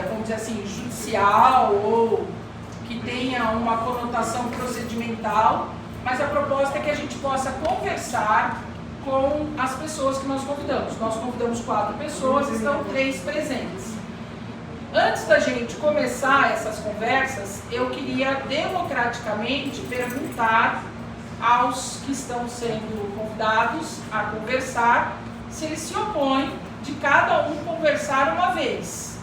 vamos dizer assim, judicial ou que tenha uma conotação procedimental, mas a proposta é que a gente possa conversar com as pessoas que nós convidamos. Nós convidamos 4 pessoas, estão 3 presentes. Antes da gente começar essas conversas, eu queria democraticamente perguntar aos que estão sendo convidados a conversar se eles se opõem de cada um conversar uma vez.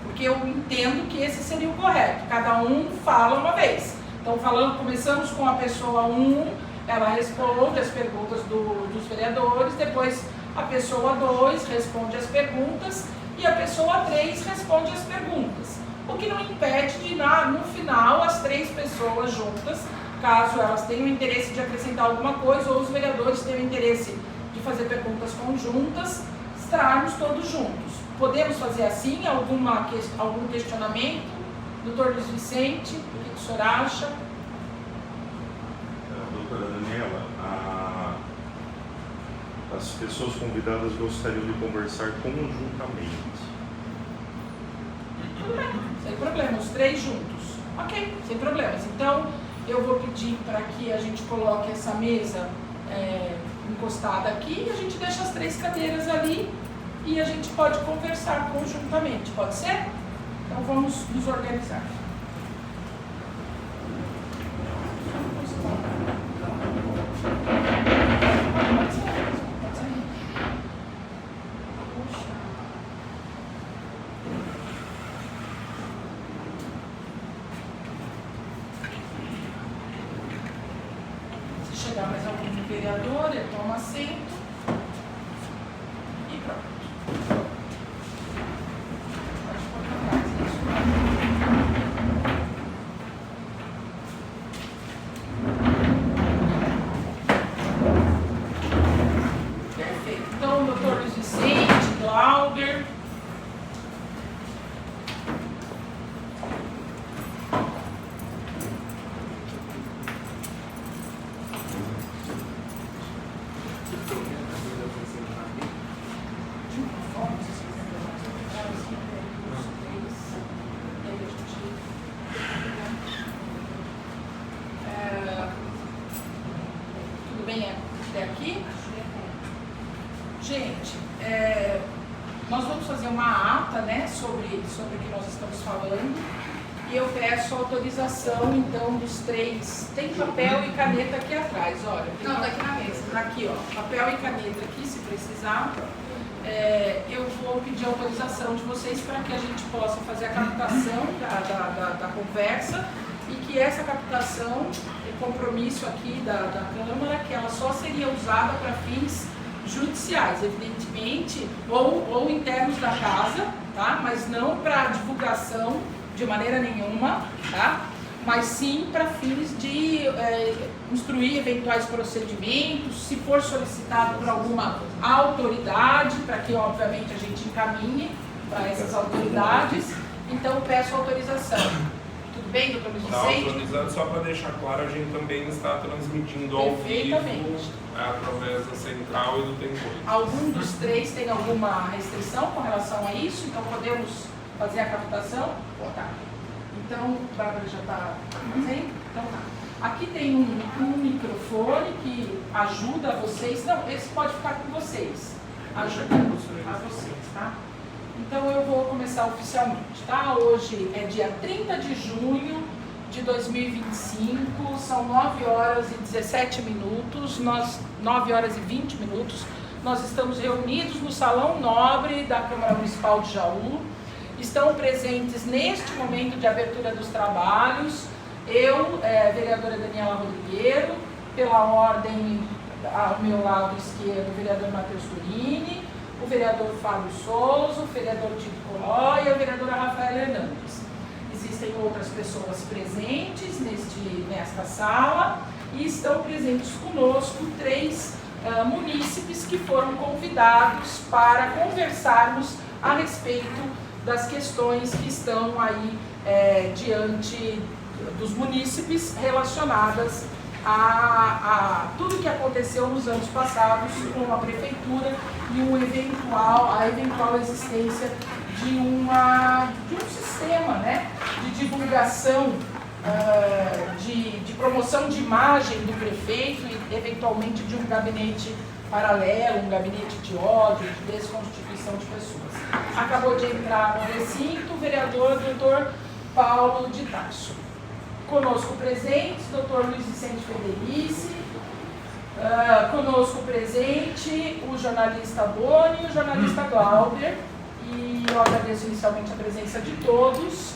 Porque eu entendo que esse seria o correto, cada um fala uma vez. Então, começamos com a pessoa 1, ela responde as perguntas dos vereadores, depois a pessoa 2 responde as perguntas e a pessoa 3 responde as perguntas. O que não impede de, no final, as 3 pessoas juntas, caso elas tenham interesse de acrescentar alguma coisa ou os vereadores tenham interesse de fazer perguntas conjuntas, estarmos todos juntos. Podemos fazer assim? Algum questionamento? Doutor Luiz Vicente, o que o senhor acha? Doutora Daniela, as pessoas convidadas gostariam de conversar conjuntamente. Tudo bem, sem problema, os 3 juntos. Ok, sem problemas. Então, eu vou pedir para que a gente coloque essa mesa encostada aqui e a gente deixa as 3 cadeiras ali e a gente pode conversar conjuntamente, pode ser? Então vamos nos organizar. Se chegar mais algum vereador, ele toma assento e pronto. Até aqui? Gente, nós vamos fazer uma ata, né, sobre o que nós estamos falando e eu peço autorização, então, dos 3. Tem papel e caneta aqui atrás, olha. Não, tá aqui na mesa. Aqui, ó, papel e caneta aqui, se precisar. Eu vou pedir autorização de vocês para que a gente possa fazer a captação da conversa e que essa captação, o compromisso aqui da Câmara, que ela só seria usada para fins judiciais, evidentemente, ou internos da casa, tá? Mas não para divulgação de maneira nenhuma, tá? Mas sim para fins de instruir eventuais procedimentos, se for solicitado por alguma autoridade, para que obviamente a gente encaminhe para essas autoridades. Então peço autorização. Tudo bem, doutor Luiz Vicente? Está autorizado, só para deixar claro, a gente também está transmitindo ao vivo através da central e do Tempo. Algum dos 3 tem alguma restrição com relação a isso? Então podemos fazer a captação? Tá. Então, a Bárbara já está fazendo? Então tá. Aqui tem um microfone que ajuda vocês. Não, esse pode ficar com vocês. Ajuda a vocês, tá? Então eu vou começar oficialmente, tá? Hoje é dia 30 de junho de 2025, são 9 horas e 17 minutos, 9 horas e 20 minutos. Nós estamos reunidos no Salão Nobre da Câmara Municipal de Jaú. Estão presentes neste momento de abertura dos trabalhos, eu, vereadora Daniela Rodrigueiro, pela ordem, ao meu lado esquerdo, o vereador Matheus Turini, o vereador Fábio Souza, o vereador Tito Coló e a vereadora Rafaela Hernandes. Existem outras pessoas presentes nesta sala e estão presentes conosco 3 munícipes que foram convidados para conversarmos a respeito das questões que estão aí diante dos munícipes relacionadas a tudo que aconteceu nos anos passados com a prefeitura e a eventual existência de uma de um sistema, né, de divulgação, de promoção de imagem do prefeito e, eventualmente, de um gabinete paralelo, um gabinete de ódio, de desconstituição de pessoas. Acabou de entrar no recinto o vereador Dr. Paulo de Tarso. Conosco presentes, Dr. Luiz Vicente Federici, conosco presente o jornalista Boni e o jornalista Glauber, e eu agradeço inicialmente a presença de todos,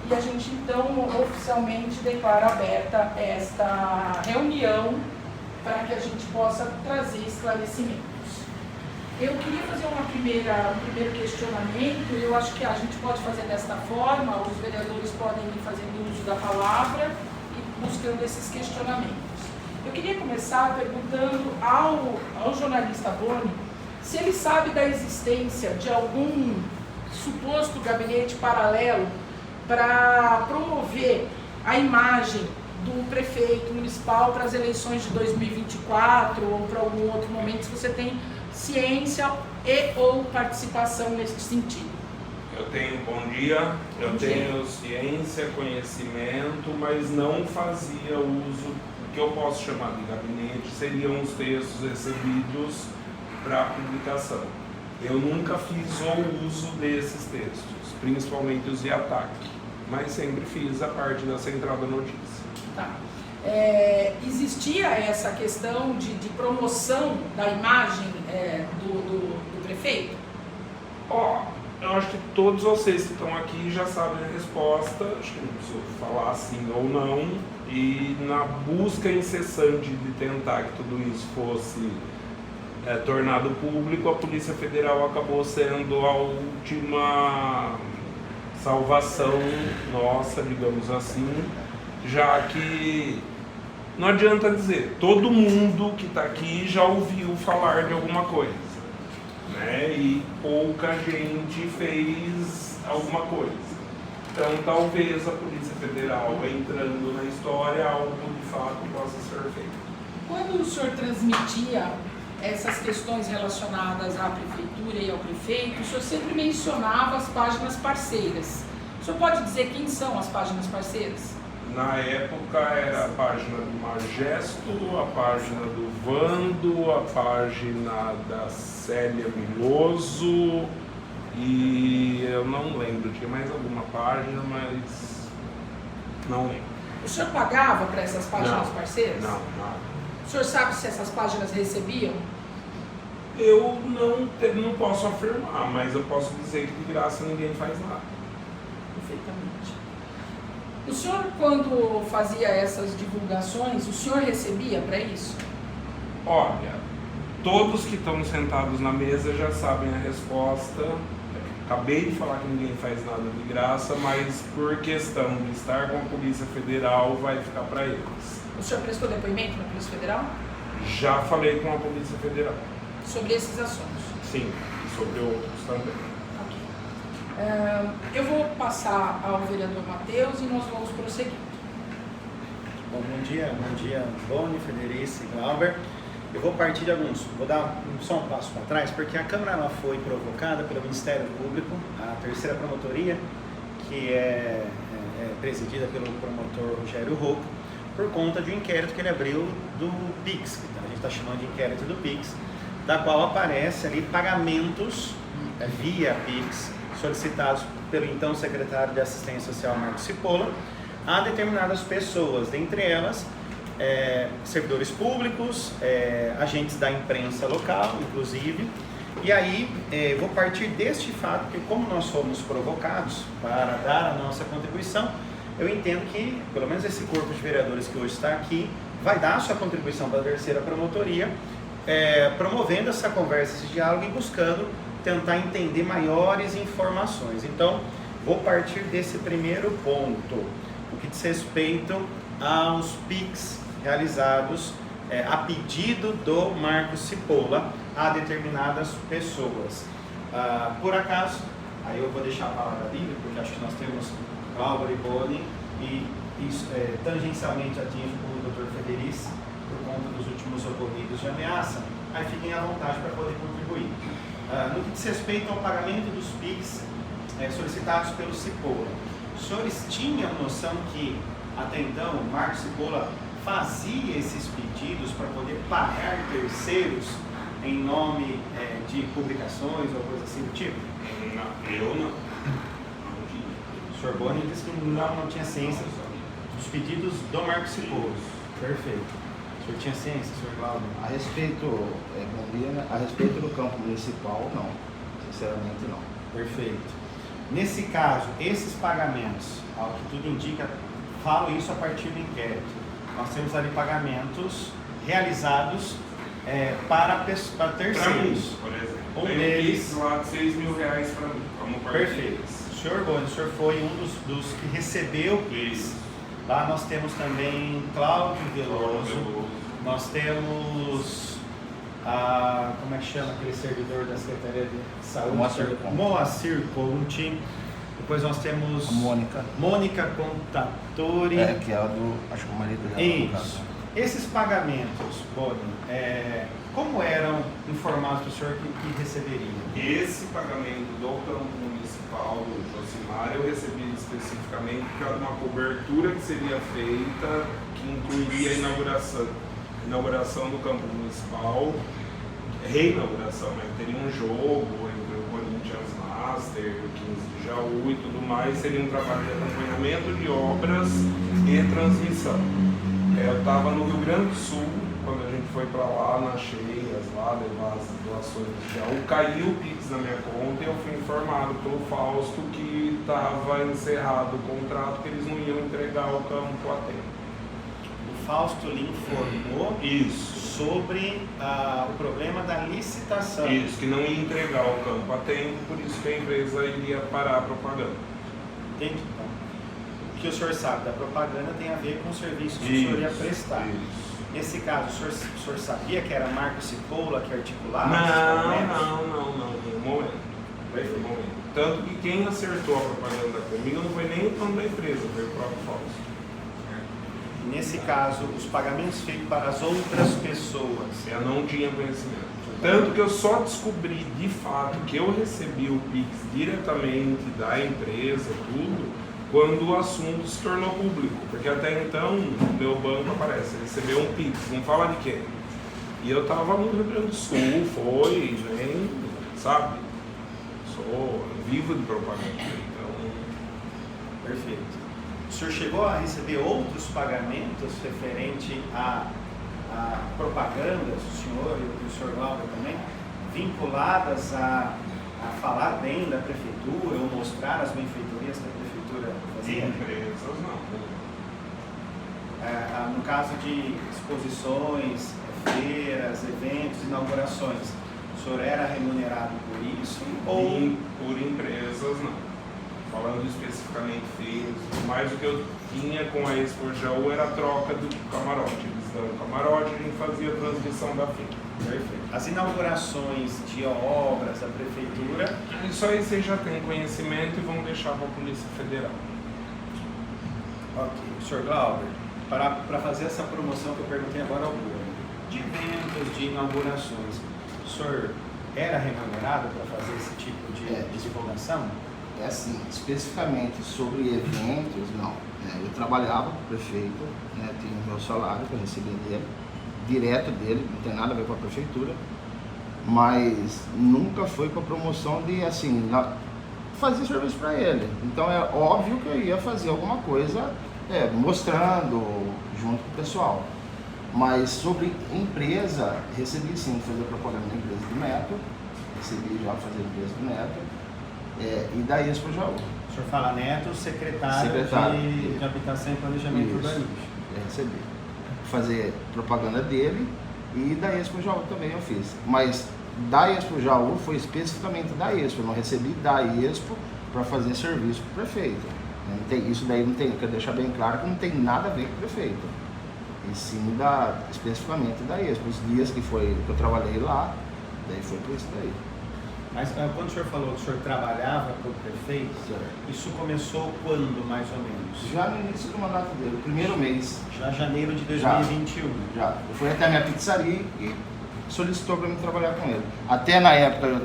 e a gente então oficialmente declara aberta esta reunião para que a gente possa trazer esclarecimentos. Eu queria fazer um primeiro questionamento, e eu acho que a gente pode fazer desta forma, os vereadores podem ir fazendo uso da palavra e buscando esses questionamentos. Eu queria começar perguntando ao jornalista Boni se ele sabe da existência de algum suposto gabinete paralelo para promover a imagem do prefeito municipal para as eleições de 2024 ou para algum outro momento, se você tem ciência e ou participação nesse sentido. Eu tenho, bom dia, eu tenho ciência, conhecimento, mas não fazia uso, o que eu posso chamar de gabinete, seriam os textos recebidos para publicação. Eu nunca fiz o uso desses textos, principalmente os de ataque, mas sempre fiz a parte da central da notícia. Tá. Existia essa questão de promoção da imagem do prefeito? Eu acho que todos vocês que estão aqui já sabem a resposta, acho que não preciso falar sim ou não, e na busca incessante de tentar que tudo isso fosse tornado público, a Polícia Federal acabou sendo a última salvação nossa, digamos assim, já que não adianta dizer, todo mundo que está aqui já ouviu falar de alguma coisa, né? E pouca gente fez alguma coisa. Então talvez a Polícia Federal, entrando na história, algo de fato possa ser feito. Quando o senhor transmitia essas questões relacionadas à prefeitura e ao prefeito, o senhor sempre mencionava as páginas parceiras. O senhor pode dizer quem são as páginas parceiras? Na época era a página do Magesto, a página do Vando, a página da Célia Miloso e eu não lembro, tinha mais alguma página, mas não lembro. O senhor pagava para essas páginas parceiras? Não, nada. O senhor sabe se essas páginas recebiam? Eu não posso afirmar, mas eu posso dizer que de graça ninguém faz nada. Perfeitamente. O senhor, quando fazia essas divulgações, o senhor recebia para isso? Olha, todos que estão sentados na mesa já sabem a resposta. Acabei de falar que ninguém faz nada de graça, mas por questão de estar com a Polícia Federal, vai ficar para eles. O senhor prestou depoimento na Polícia Federal? Já falei com a Polícia Federal. Sobre esses assuntos? Sim, e sobre outros também. Eu vou passar ao vereador Matheus e nós vamos prosseguir. Bom dia, Boni, Federici e Glauber. Eu vou partir de alguns, vou dar só um passo para trás, porque a Câmara ela foi provocada pelo Ministério Público, a terceira promotoria, que é presidida pelo promotor Rogério Rocco, por conta de um inquérito que ele abriu do PIX, que a gente está chamando de inquérito do PIX, da qual aparece ali pagamentos via PIX, solicitados pelo então secretário de Assistência Social, Marcos Cipolla, a determinadas pessoas, dentre elas servidores públicos, agentes da imprensa local, inclusive. E aí, vou partir deste fato, que como nós fomos provocados para dar a nossa contribuição, eu entendo que, pelo menos esse corpo de vereadores que hoje está aqui, vai dar a sua contribuição para a terceira promotoria, promovendo essa conversa, esse diálogo e buscando tentar entender maiores informações. Então, vou partir desse primeiro ponto, o que diz respeito aos PIX realizados a pedido do Marcos Cipolla a determinadas pessoas. Por acaso, aí eu vou deixar a palavra livre, porque acho que nós temos Glauber e Boni, e isso tangencialmente atinge o Dr. Federici, por conta dos últimos ocorridos de ameaça, aí fiquem à vontade para poder contribuir. No que diz respeito ao pagamento dos PIX solicitados pelo Cipolla. Os senhores tinham noção que, até então, o Marco Cipolla fazia esses pedidos para poder pagar terceiros em nome de publicações ou coisa assim do tipo? Não, eu não. Não tinha. O senhor Boni disse que não tinha ciência dos pedidos do Marco Cipolla. Perfeito. O senhor tinha ciência, senhor Glauber? A respeito, bom dia, né? A respeito do campo municipal, não. Sinceramente, não. Perfeito. Nesse caso, esses pagamentos, ao que tudo indica, falo isso a partir do inquérito. Nós temos ali pagamentos realizados para terceiros. Pra mim, por exemplo. Um Tem deles- lá de R$6.000 pra mim, como parte Perfeito. deles. Senhor Boni, o senhor foi um dos que recebeu Isso. Lá nós temos também Cláudio Veloso. Nós temos como é que chama aquele servidor da Secretaria de Saúde? Moacir Conte. Depois nós temos A Mônica. Mônica Contatori. Que é acho que o marido dela. no caso. Isso. Esses pagamentos, Boni, como eram informados para o senhor que receberiam? Esse pagamento do campo municipal do Josimar eu recebi especificamente porque era uma cobertura que seria feita, que incluiria a inauguração do campo municipal, reinauguração, né? Teria um jogo entre o Corinthians Master, o 15 de Jaú e tudo mais, seria um trabalho de acompanhamento de obras e transmissão. Eu estava no Rio Grande do Sul, quando a gente foi para lá, nas cheias, lá levar as doações do Jaú, caiu o Pix na minha conta e eu fui informado pelo Fausto que estava encerrado o contrato, que eles não iam entregar o campo a tempo. O Fausto lhe informou Isso. sobre o problema da licitação. Isso, que não ia entregar o campo a tempo, por isso que a empresa iria parar a propaganda. Entende? Então, o que o senhor sabe da propaganda tem a ver com o serviço que o senhor ia prestar. Isso. Nesse caso, o senhor sabia que era Marco Cipolla que articulava esses Não, pagamentos? no momento. No momento. Tanto que quem acertou a propaganda comigo não foi nem o dono da empresa, foi o próprio Fausto. Nesse caso, os pagamentos feitos para as outras pessoas. Eu não tinha conhecimento. Tanto que eu só descobri de fato que eu recebi o Pix diretamente da empresa, tudo, quando o assunto se tornou público. Porque até então, o meu banco aparece, recebeu um Pix, não fala de quem. E eu estava no Rio Grande do Sul, nem, sabe? Sou vivo de propaganda, então... Perfeito. O senhor chegou a receber outros pagamentos referente a propagandas, o senhor e o senhor Glauber também, vinculadas a falar bem da prefeitura ou mostrar as benfeitorias que a prefeitura fazia? Empresas não. No caso de exposições, feiras, eventos, inaugurações, o senhor era remunerado por isso? Ou Por empresas não. Falando especificamente feiras, mas o que eu tinha com a Expo Jaú era a troca do camarote. Eles dão o camarote e a gente fazia a transmissão da feira. Perfeito. As inaugurações de obras da prefeitura? Isso aí vocês já têm conhecimento e vão deixar para a Polícia Federal. Ok. Sr. Glauber, para fazer essa promoção que eu perguntei agora ao Bruno, de eventos, de inaugurações, o senhor era remunerado para fazer esse tipo de divulgação? É assim, especificamente sobre eventos, não. Eu trabalhava com o prefeito, tinha o meu salário que eu recebia dele, direto dele, não tem nada a ver com a prefeitura, mas nunca foi com a promoção de, assim, fazer serviço para ele. Então é óbvio que eu ia fazer alguma coisa mostrando junto com o pessoal. Mas sobre empresa, recebi sim fazer propaganda na empresa do Neto, recebi já fazer empresa do Neto. E da Expo Jaú. O senhor fala Neto, secretário de Habitação e Planejamento Urbanístico. Recebi. Fazer propaganda dele e da Expo Jaú também eu fiz. Mas da Expo Jaú foi especificamente da Expo. Eu não recebi da Expo para fazer serviço para o prefeito. Isso daí não tem, quero deixar bem claro que não tem nada a ver com o prefeito. E sim especificamente da Expo. Os dias que eu trabalhei lá, daí foi por isso daí. Mas quando o senhor falou que o senhor trabalhava para o prefeito, isso começou quando, mais ou menos? Já no início do mandato dele, o primeiro mês. Já janeiro de 2021? Já. Eu fui até a minha pizzaria e solicitou para mim trabalhar com ele. Até na época,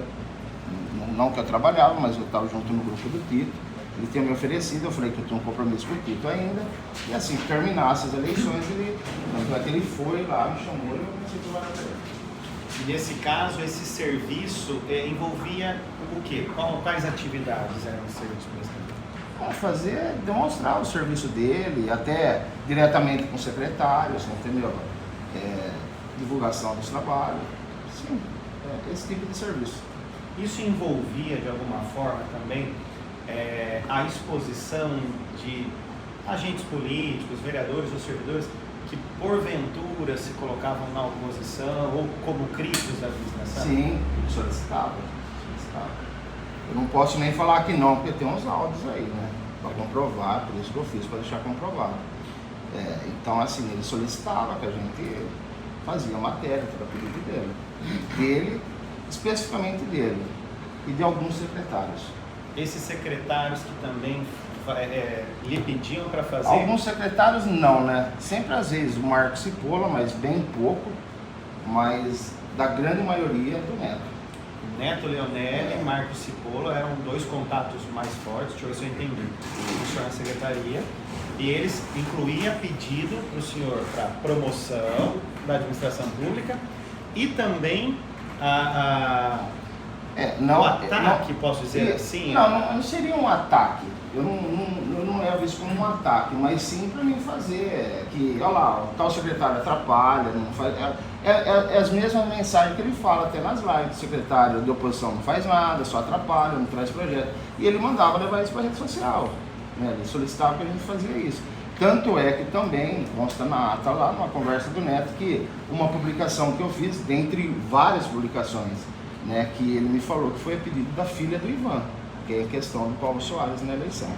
não que eu trabalhava, mas eu estava junto no grupo do Tito. Ele tinha me oferecido, eu falei que eu tinha um compromisso com o Tito ainda, e assim que terminasse as eleições, ele foi lá, me chamou e eu comecei a trabalhar com ele. E nesse caso, esse serviço envolvia o quê? Quais atividades eram esse serviço prestado? Demonstrar o serviço dele, até diretamente com secretários, entendeu? Divulgação dos trabalhos, sim, esse tipo de serviço. Isso envolvia, de alguma forma, também a exposição de agentes políticos, vereadores ou servidores que, porventura, se colocavam na oposição ou como críticos da administração? Sim, solicitava. Eu não posso nem falar que não, porque tem uns áudios aí, né? Para comprovar, por isso que eu fiz, para deixar comprovado. Então, assim, ele solicitava que a gente fazia matéria para pedido dele, especificamente dele, e de alguns secretários. Esses secretários que também lhe pediam para fazer? Alguns secretários não, né? Sempre às vezes o Marcos Cipolla, mas bem pouco, mas da grande maioria do Neto. Neto Leonelli e Marcos Cipolla eram dois contatos mais fortes, deixa eu ver se eu entendi, o senhor na secretaria, e eles incluíam pedido para o senhor para promoção da administração pública e também o ataque, posso dizer assim? Não seria um ataque. Eu não levo isso como um ataque, mas sim para mim fazer que, olha lá, o tal secretário atrapalha, não faz, as mesmas mensagens que ele fala até nas lives. O secretário de oposição não faz nada, só atrapalha, não traz projeto. E ele mandava levar isso para a rede social, né? Ele solicitava que a gente fazia isso. Tanto é que também consta na ata lá, numa conversa do Neto, que uma publicação que eu fiz, dentre várias publicações, né, que ele me falou que foi a pedido da filha do Ivan, que é a questão do Paulo Soares na eleição.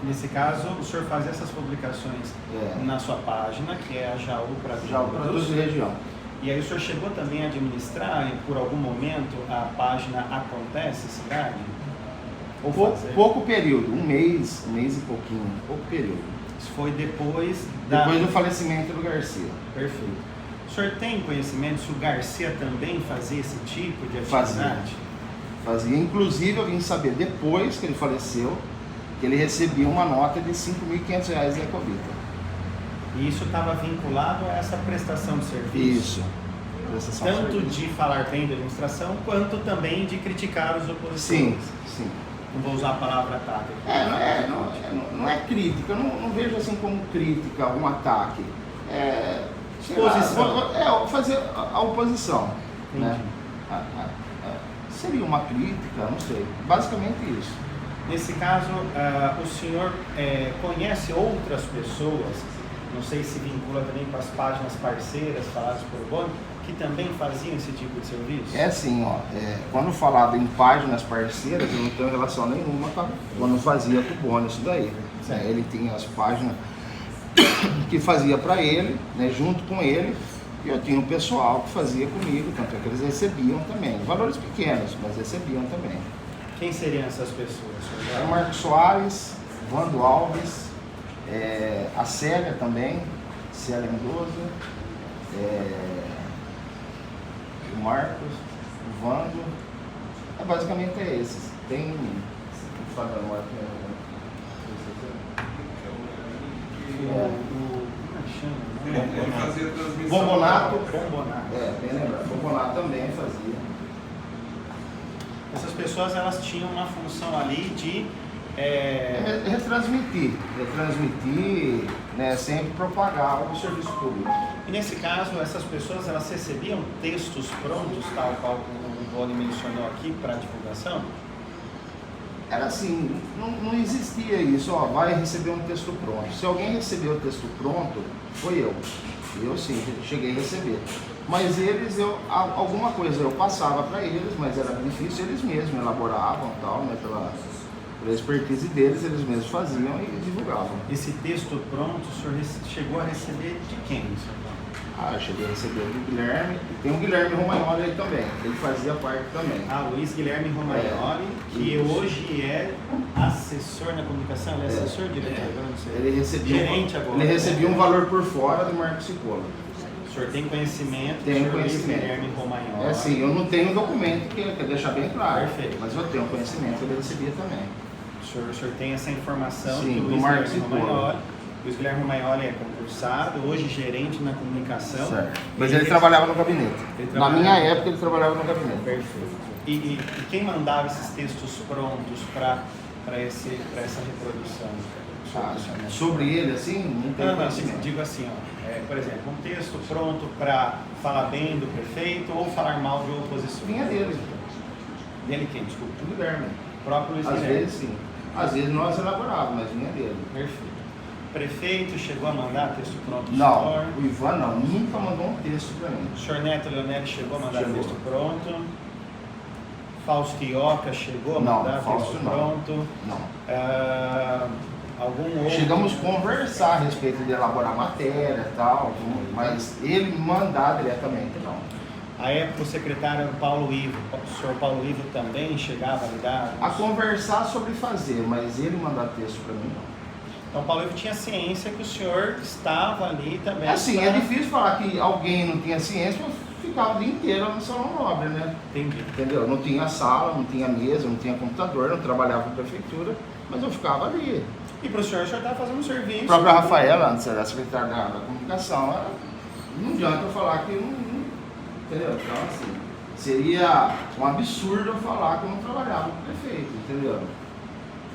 Nesse caso, o senhor fazia essas publicações na sua página, que é a Jaú Produtos de Região. E aí o senhor chegou também a administrar, por algum momento, a página Acontece Cidade? Pouco período, um mês e pouquinho, pouco período. Isso foi depois do falecimento do Garcia. Perfeito. O senhor tem conhecimento se o Garcia também fazia esse tipo de atividade? Fazia. Inclusive, eu vim saber depois que ele faleceu, que ele recebia uma nota de R$ 5.500 da Ecovita. E isso estava vinculado a essa prestação de serviço? Isso. Tanto de falar bem da administração, quanto também de criticar os opositores. Sim. Não vou usar a palavra ataque. Não é crítica, eu não vejo assim como crítica, um ataque. Oposição. Fazer a oposição. Né? Seria uma crítica, não sei. Basicamente isso. Nesse caso, o senhor conhece outras pessoas, não sei se vincula também com as páginas parceiras faladas por Boni, que também faziam esse tipo de serviço? É assim, quando falado em páginas parceiras, eu não tenho relação nenhuma com quando fazia com o Boni isso daí. Ele tinha as páginas que fazia para ele, né, junto com ele, e eu tinha um pessoal que fazia comigo, tanto é que eles recebiam também, valores pequenos, mas recebiam também. Quem seriam essas pessoas? O Marcos Soares, Vando Alves, a Célia também, Célia Mendoza, o Marcos, o Vando, basicamente esses. Tem Ele fazia transmissão. Bombonato. Bem lembrado. Bombonato também fazia. Essas pessoas, elas tinham uma função ali de retransmitir, né, sempre propagar o serviço público. E nesse caso, essas pessoas, elas recebiam textos prontos, tal qual o Boni mencionou aqui, para divulgação? Era assim, não existia isso, vai receber um texto pronto. Se alguém recebeu o texto pronto, foi eu. Eu sim, cheguei a receber. Mas alguma coisa eu passava para eles, mas era difícil, eles mesmos elaboravam, tal, né, pela expertise deles, eles mesmos faziam e divulgavam. Esse texto pronto, o senhor chegou a receber de quem, senhor? Eu cheguei a receber do Guilherme, tem o Guilherme Romagnoli aí também, ele fazia parte também. Luiz Guilherme Romagnoli, que hoje é assessor na comunicação, ele é assessor, diretor, não sei. Ele recebia, gerente agora. Ele recebia um valor por fora do Marcos Cipolla. O senhor tem conhecimento, Tenho do senhor Luiz conhecimento. Guilherme Romagnoli. É assim, eu não tenho documento que quer deixar bem claro. Perfeito. Mas eu tenho conhecimento que ele recebia também. O senhor tem essa informação Sim, que o do Luiz Marcos Guilherme Ipolo. Romagnoli. Luiz Guilherme Romagnoli é concursado, hoje gerente na comunicação. Certo. Mas ele trabalhava no gabinete. Ele Na trabalhava- minha época ele trabalhava no gabinete. Perfeito. E quem mandava esses textos prontos para essa reprodução? Sobre ele, assim, não tenho Não, conhecimento. digo assim, ó, por exemplo, um texto pronto para falar bem do prefeito ou falar mal de oposição. Vinha dele. Dele quem? Desculpa. O Guilherme. O próprio Luiz Às Guilherme. vezes sim. Às vezes nós elaborávamos, mas vinha dele. Perfeito. Prefeito chegou a mandar texto pronto do Não, senhor? o Ivan não, nunca mandou um texto para mim. O senhor Neto Leonelli chegou a mandar Chegou. texto pronto? Fausto Ioca chegou a Não, mandar Fausto texto não. pronto? Não. Algum outro? Chegamos a conversar a respeito de elaborar matéria e tal, mas ele mandar diretamente não. A época o secretário era o Paulo Ivo. O senhor Paulo Ivo também chegava a lidar? A conversar sobre fazer, mas ele mandar texto para mim não. Então o Paulo Ivo tinha ciência que o senhor estava ali também. É assim, para- é difícil falar que alguém não tinha ciência, mas ficava o dia inteiro no salão nobre, né? Entendi. Entendeu? Não tinha sala, não tinha mesa, não tinha computador, não trabalhava na prefeitura, mas eu ficava ali. E para o senhor estava fazendo um serviço. A própria Rafaela, antes era secretária da comunicação, não adianta eu falar que não. Entendeu? Então, assim, seria um absurdo eu falar que eu não trabalhava com o prefeito, entendeu?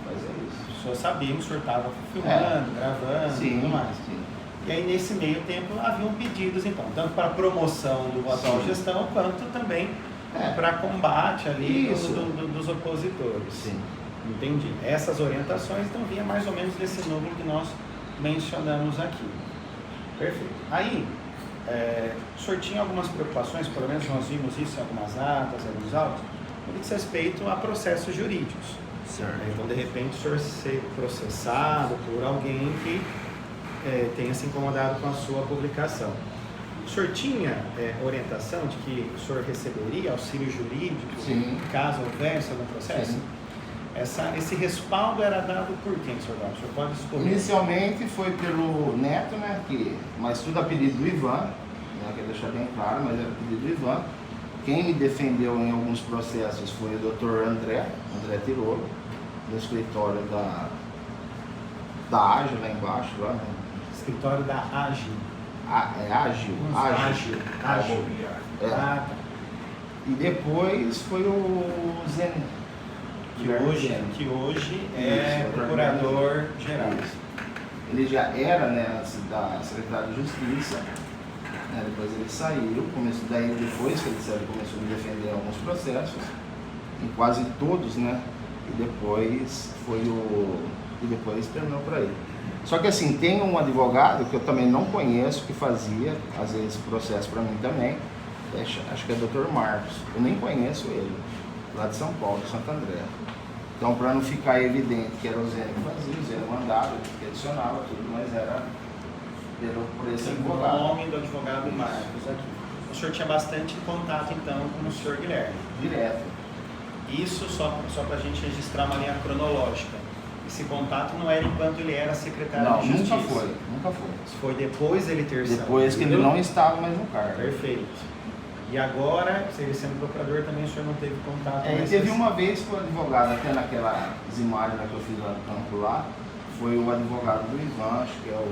Mas é isso. O senhor sabia, o senhor estava filmando, gravando e tudo mais. sim. E aí, nesse meio tempo, haviam pedidos, então, tanto para promoção do atual Sim. gestão, quanto também É. para combate ali Isso. dos opositores. Sim. Entendi. Essas orientações, então, vinha mais ou menos desse número que nós mencionamos aqui. Perfeito. Aí, o senhor tinha algumas preocupações, pelo menos nós vimos isso em algumas atas, em alguns autos, no que diz respeito a processos jurídicos. Certo. Então, de repente, o senhor ser processado por alguém que tenha se incomodado com a sua publicação. O senhor tinha orientação de que o senhor receberia auxílio jurídico, Sim. caso houvesse algum processo? Sim. Esse respaldo era dado por quem, senhor Val? O senhor pode escolher? Inicialmente foi pelo Neto, né? Mas tudo a pedido do Ivan, né, quero deixar bem claro, mas era a pedido do Ivan. Quem me defendeu em alguns processos foi o Dr. André Tirolo, no escritório da Ágil, lá embaixo, lá, né? Escritório da AGI. É Ágil. Ágil. É. Ah, tá. E depois foi o Zen. Que hoje é Isso, procurador-geral. Ele já era, né, antes da Secretaria de Justiça, né, depois ele saiu, depois que ele saiu, ele começou a me defender em alguns processos, em quase todos, né, e depois terminou por aí. Só que assim, tem um advogado que eu também não conheço, que fazia, às vezes, processo para mim também, acho que é o Dr. Marcos, eu nem conheço ele, lá de São Paulo, de Santo André. Então, para não ficar evidente que era o Zé que fazia, o Zé mandava, que adicionava tudo, mas era por esse O advogado. nome do advogado Marcos aqui. O senhor tinha bastante contato, então, com o senhor Guilherme. Direto. Isso só para a gente registrar uma linha cronológica. Esse contato não era enquanto ele era secretário Não, de Justiça. nunca foi. Isso foi depois dele ter saído. Depois que ele não estava mais no cargo. Perfeito. E agora, ele sendo procurador, também o senhor não teve contato E mais teve com uma vez que o advogado, até naquelas imagens que eu fiz lá no campo lá, foi o advogado do Ivan, acho que é o...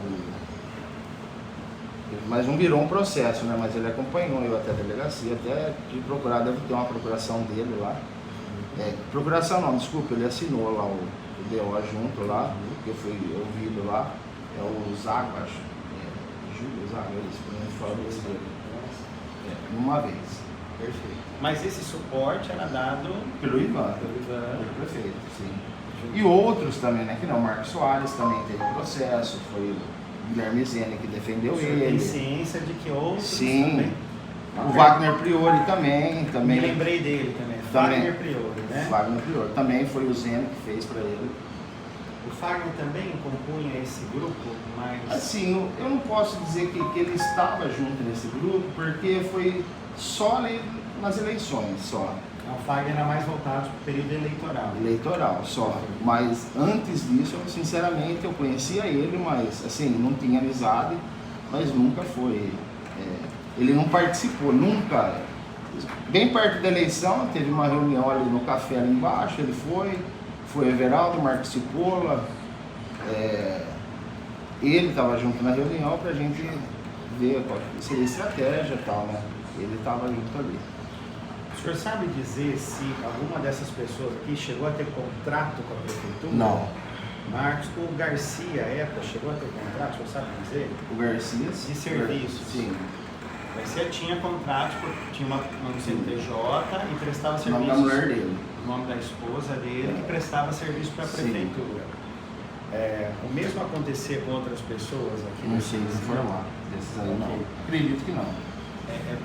Mas não virou um processo, né? Mas ele acompanhou eu até a delegacia, até de procurar, deve ter uma procuração dele lá. Procuração não, desculpa, ele assinou lá o DO junto lá, que eu fui ouvido lá, é o Zago, acho. Júlio Zago, eles falam desse dele. Uma vez. Perfeito. Mas esse suporte era dado Pelo Ivan, pelo prefeito, sim. E outros também, né? Que não, o Marcos Soares também teve processo, foi o Guilherme Zene que defendeu O senhor ele. tem ciência de que outros Sim. também. O Wagner Priori também. Me lembrei dele também. Wagner Priori, né? Wagner Priori também foi o Zene que fez para ele. O Fagner também compunha esse grupo, mas... Assim, eu não posso dizer que ele estava junto nesse grupo, porque foi só ali nas eleições, só. O Fagner era mais voltado para o período Eleitoral, só. Mas antes disso, eu, sinceramente, eu conhecia ele, mas assim, não tinha amizade, mas nunca foi ele não participou, nunca. Bem perto da eleição, teve uma reunião ali no café ali embaixo, ele foi Everaldo, Marcos Cipolla, ele estava junto na reunião para a gente ver qual seria a estratégia e tal, né? Ele estava junto ali. O senhor sabe dizer se alguma dessas pessoas aqui chegou a ter contrato com a prefeitura? Não. Marcos, o Garcia, chegou a ter contrato, o senhor sabe dizer? O Garcia? De serviços. Sim. O Garcia tinha contrato, tinha uma CNPJ e prestava O serviços. nome da mulher dele. O nome da esposa dele, que prestava serviço para a Sim. prefeitura. O mesmo acontecer com outras pessoas aqui? Não sei informar. Desses aí não. Acredito que não.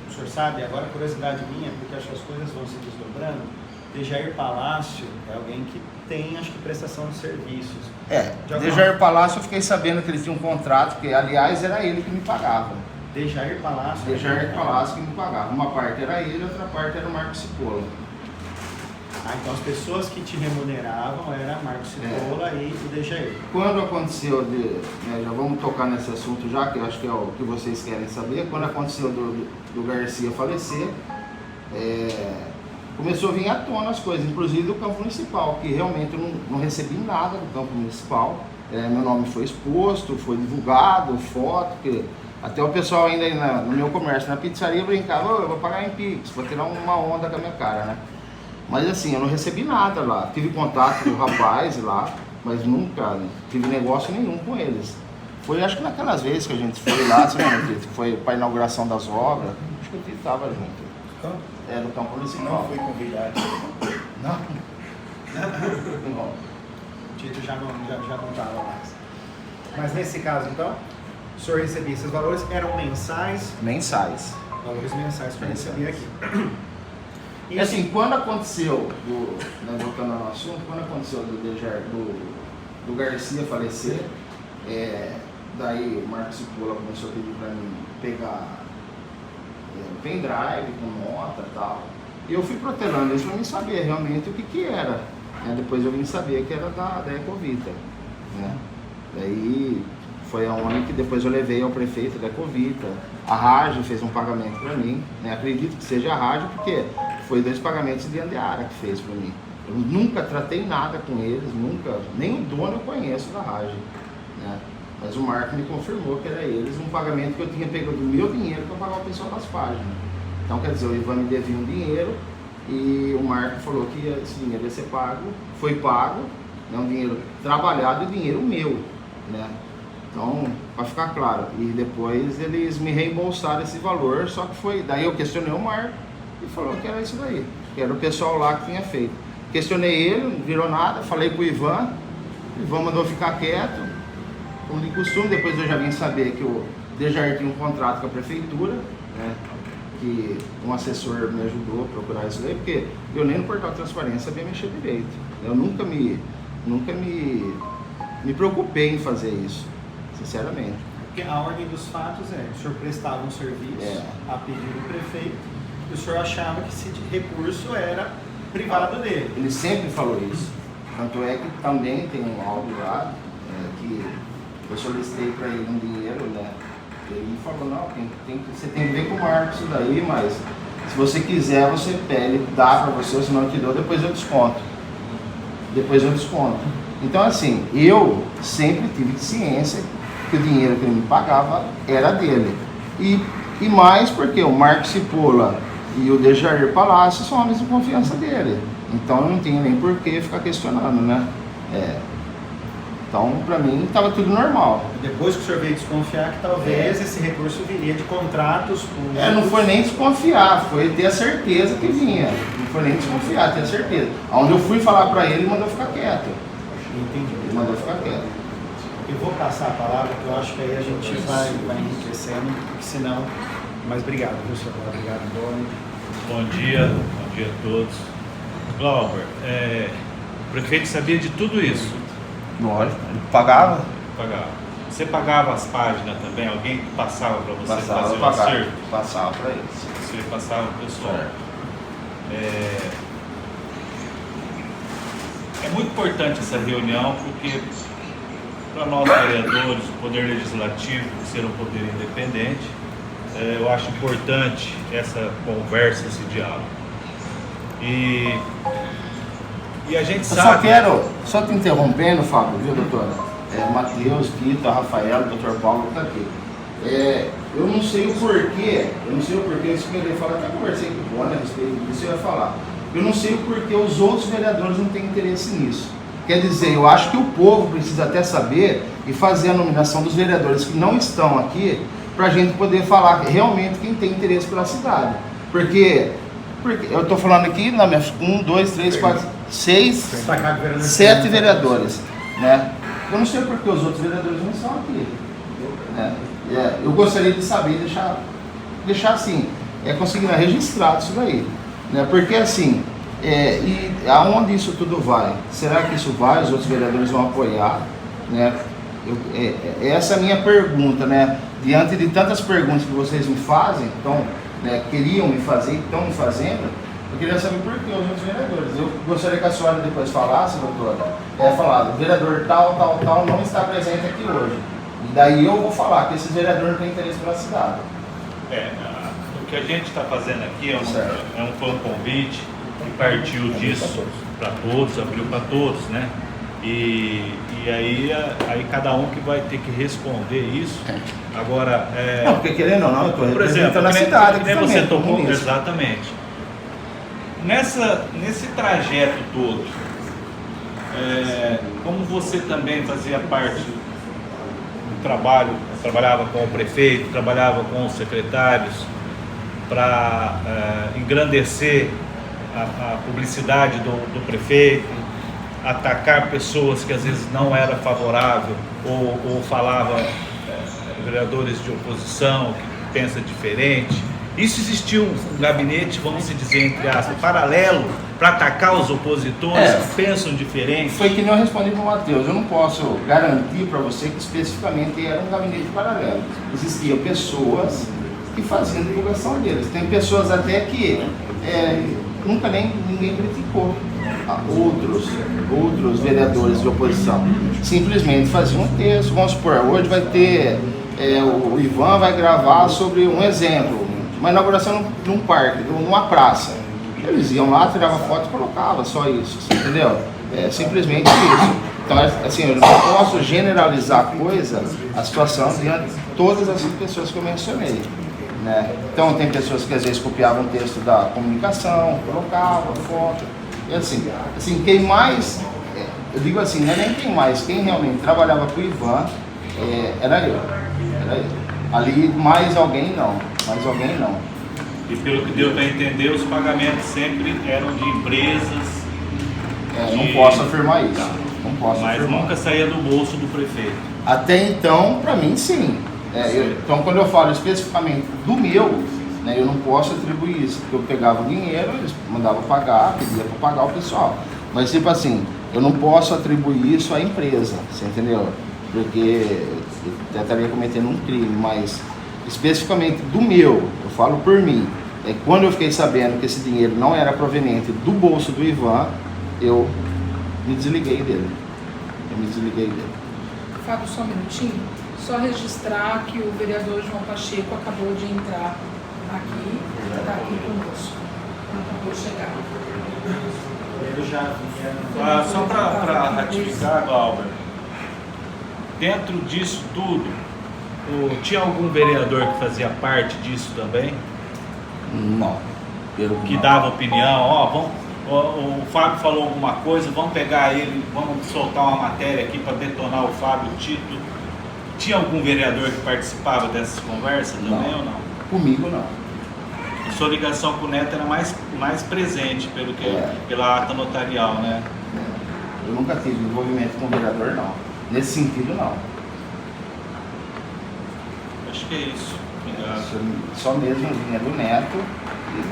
O senhor sabe, agora curiosidade minha, porque acho que as coisas vão se desdobrando, Dejair Palácio é alguém que tem, acho que, prestação de serviços. Dejair Palácio eu fiquei sabendo que ele tinha um contrato, porque aliás era ele que me pagava. Dejair Palácio? Dejair Palácio que me pagava. Uma parte era ele, outra parte era o Marcos Cipolla. Então as pessoas que te remuneravam eram Marcos Cipolla e o Dejair. Quando aconteceu, já vamos tocar nesse assunto já, que eu acho que é o que vocês querem saber, quando aconteceu do Garcia falecer, começou a vir à tona as coisas, inclusive do campo municipal, que realmente eu não recebi nada do campo municipal. Meu nome foi exposto, foi divulgado, foto, que até o pessoal ainda no meu comércio, na pizzaria, brincava, eu vou pagar em Pix, vou tirar uma onda com a minha cara, né? Mas assim, eu não recebi nada lá. Tive contato com o rapaz lá, mas nunca tive negócio nenhum com eles. Foi, acho que naquelas vezes que a gente foi lá, você lembra, que foi para a inauguração das obras, acho que o Tito estava junto. No campo municipal. Não fui convidado. Não? Não. O Tito já não estava mais. Mas nesse caso, então, o senhor recebia esses valores, eram mensais? Mensais. Valores mensais que eu recebia aqui. E assim, quando aconteceu, voltando ao assunto, quando aconteceu do Garcia falecer, daí o Marcos Cipolla começou a pedir para mim pegar pendrive com nota e tal. E eu fui protelando isso para mim saber realmente o que era. Depois eu vim saber que era da Ecovita. Né? Daí foi aonde que depois eu levei ao prefeito da Ecovita. A Rage fez um pagamento para mim. Acredito que seja a Rage porque foi 2 pagamentos de Andeara que fez para mim. Eu nunca tratei nada com eles, nunca, nem o dono eu conheço da Rage. Né? Mas o Marco me confirmou que era eles, um pagamento que eu tinha pegado do meu dinheiro para pagar o pessoal das páginas. Então, quer dizer, o Ivan me devia um dinheiro e o Marco falou que esse dinheiro ia ser pago, foi pago, um dinheiro trabalhado e dinheiro meu. Né? Então, para ficar claro, e depois eles me reembolsaram esse valor, só que foi, daí eu questionei o Marco e falou que era isso daí, que era o pessoal lá que tinha feito. Questionei ele, não virou nada, falei pro Ivan, o Ivan mandou ficar quieto, como de costume. Depois eu já vim saber que o Dejair tinha um contrato com a prefeitura, né, que um assessor me ajudou a procurar isso daí, porque eu nem no portal de transparência sabia mexer direito. Eu nunca me preocupei em fazer isso, sinceramente. Porque a ordem dos fatos o senhor prestava um serviço a pedido do prefeito e o senhor achava que esse recurso era privado dele. Ele sempre falou isso. Tanto é que também tem um áudio lá que eu solicitei para ele um dinheiro, né? Ele falou, não, você tem que ver com o Marcos isso daí, mas se você quiser, você pede, ele dá para você, se não te dou, depois eu desconto. Então assim, eu sempre tive ciência que o dinheiro que ele me pagava era dele. E mais porque o Marcos Cipolla e o Dejair Palácio são homens de confiança dele. Então eu não tinha nem por que ficar questionando, né? Então, para mim, estava tudo normal. Depois que o senhor veio desconfiar que talvez esse recurso viria de contratos públicos. Não foi nem desconfiar, foi ter a certeza que vinha. Não foi nem desconfiar, ter a certeza. Onde eu fui falar para ele, ele mandou ficar quieto. Entendi. Ele mandou ficar quieto. Eu vou passar a palavra, porque eu acho que aí a gente vai enriquecendo, porque senão... Mas obrigado, viu, senhor? Obrigado, Boni. Bom dia a todos. Glauber, o prefeito sabia de tudo isso? Lógico, ele pagava? Pagava. Você pagava as páginas também? Alguém passava para você fazer o pagava, acerto? passava para eles. Você passava para o pessoal. É muito importante essa reunião porque para nós vereadores, o Poder Legislativo, ser um poder independente, eu acho importante essa conversa, esse diálogo. E a gente Eu sabe... só te interrompendo, Fábio, viu, doutora? Matheus, Tito, Rafael, doutor Paulo está aqui. Eu não sei o porquê, isso que ele fala, até conversei com o Boni a respeito disso, eu ia falar. Eu não sei o porquê os outros vereadores não têm interesse nisso. Quer dizer, eu acho que o povo precisa até saber e fazer a nominação dos vereadores que não estão aqui, para a gente poder falar realmente quem tem interesse pela cidade. Porque eu estou falando aqui, 1, 2, 3, 4, 6, 7 vereadores. Né? Eu não sei porque os outros vereadores não estão aqui. Eu gostaria de saber, deixar assim, conseguir registrado isso daí. Né? Porque assim, e aonde isso tudo vai? Será que isso vai? Os outros vereadores vão apoiar? Né? Essa é a minha pergunta, né? Diante de tantas perguntas que vocês me fazem, então, né, queriam me fazer e estão me fazendo, eu queria saber por que os outros vereadores. Eu gostaria que a senhora depois falasse, doutora, falar, o vereador tal não está presente aqui hoje. E daí eu vou falar que esses vereadores não têm interesse pela cidade. O que a gente está fazendo aqui foi um convite que partiu disso para todos, abriu para todos, né? E aí cada um que vai ter que responder isso. Agora, não, porque querendo ou não, eu estou representando a cidade. Que você tocou, exatamente. Nesse trajeto todo, como você também fazia parte do trabalho, trabalhava com o prefeito, trabalhava com os secretários para engrandecer a publicidade do prefeito, atacar pessoas que às vezes não era favorável ou falava vereadores de oposição que pensa diferente. Isso existiu um gabinete, vamos dizer, entre aspas, paralelo para atacar os opositores que pensam diferente. Foi que não respondi para o Matheus. Eu não posso garantir para você que especificamente era um gabinete paralelo. Existiam pessoas que faziam divulgação deles. Tem pessoas até que nunca ninguém criticou outros vereadores de oposição. Simplesmente faziam um texto. Vamos supor, hoje vai ter, o Ivan vai gravar sobre um exemplo, uma inauguração num parque, numa praça. Eles iam lá, tiravam foto e colocavam, só isso, entendeu? Simplesmente isso. Então, assim, eu não posso generalizar a situação diante de todas as pessoas que eu mencionei. Né? Então, tem pessoas que às vezes copiavam o texto da comunicação, colocavam foto. E assim, quem mais, eu digo assim, não é nem quem mais, quem realmente trabalhava com o Ivan, era eu. Ali, mais alguém não. E pelo que deu para entender, os pagamentos sempre eram de empresas. Não posso afirmar isso. Mas nunca saía do bolso do prefeito. Até então, para mim, sim. Então, quando eu falo especificamente do meu, né, eu não posso atribuir isso, porque eu pegava o dinheiro, eles mandavam pagar, pedia para pagar o pessoal. Mas, tipo assim, eu não posso atribuir isso à empresa, você entendeu? Porque eu estaria cometendo um crime, mas especificamente do meu, eu falo por mim, quando eu fiquei sabendo que esse dinheiro não era proveniente do bolso do Ivan, eu me desliguei dele. Fábio, só um minutinho. Só registrar que o vereador João Pacheco acabou de entrar aqui, está aqui conosco. Acabou de chegar. Só para ratificar, Glauber, dentro disso tudo, tinha algum vereador que fazia parte disso também? Não. Que dava opinião, o Fábio falou alguma coisa, vamos pegar ele, vamos soltar uma matéria aqui para detonar o Fábio, o Tito. Tinha algum vereador que participava dessas conversas também ou não? Comigo não. A sua ligação com o Neto era mais presente pela ata notarial, né? Eu nunca tive envolvimento com o vereador, não. Nesse sentido, não. Acho que é isso. Só mesmo a linha do Neto e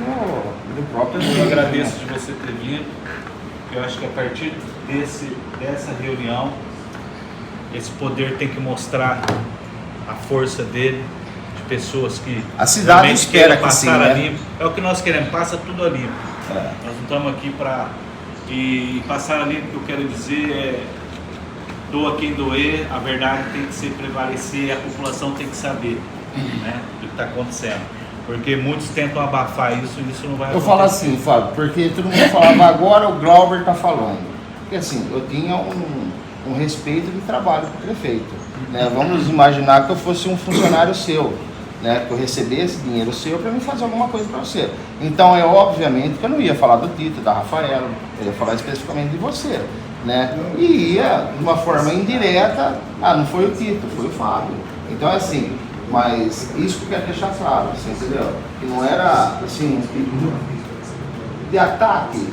do próprio... Eu agradeço de você ter vindo. Eu acho que a partir dessa reunião, esse poder tem que mostrar a força dele, de pessoas que a cidade espera que passar sim, a né? limpo. É o que nós queremos, passa tudo a limpo. Nós não estamos aqui para... E passar a limpo, o que eu quero dizer doa quem doer, a verdade tem que ser prevalecer, a população tem que saber. né, do que está acontecendo. Porque muitos tentam abafar isso e isso não vai Eu acontecer. falo assim, Fábio, porque todo mundo falava, agora o Glauber está falando. Porque assim, eu tinha um respeito de trabalho com o prefeito. Né? Vamos imaginar que eu fosse um funcionário seu, né? Que eu recebesse dinheiro seu para mim fazer alguma coisa para você. Então é obviamente que eu não ia falar do Tito, da Rafaela, eu ia falar especificamente de você. Né? E ia de uma forma indireta, não foi o Tito, foi o Fábio. Então é assim, mas isso que eu quero deixar claro, você entendeu? Que não era assim, um pedido de ataque,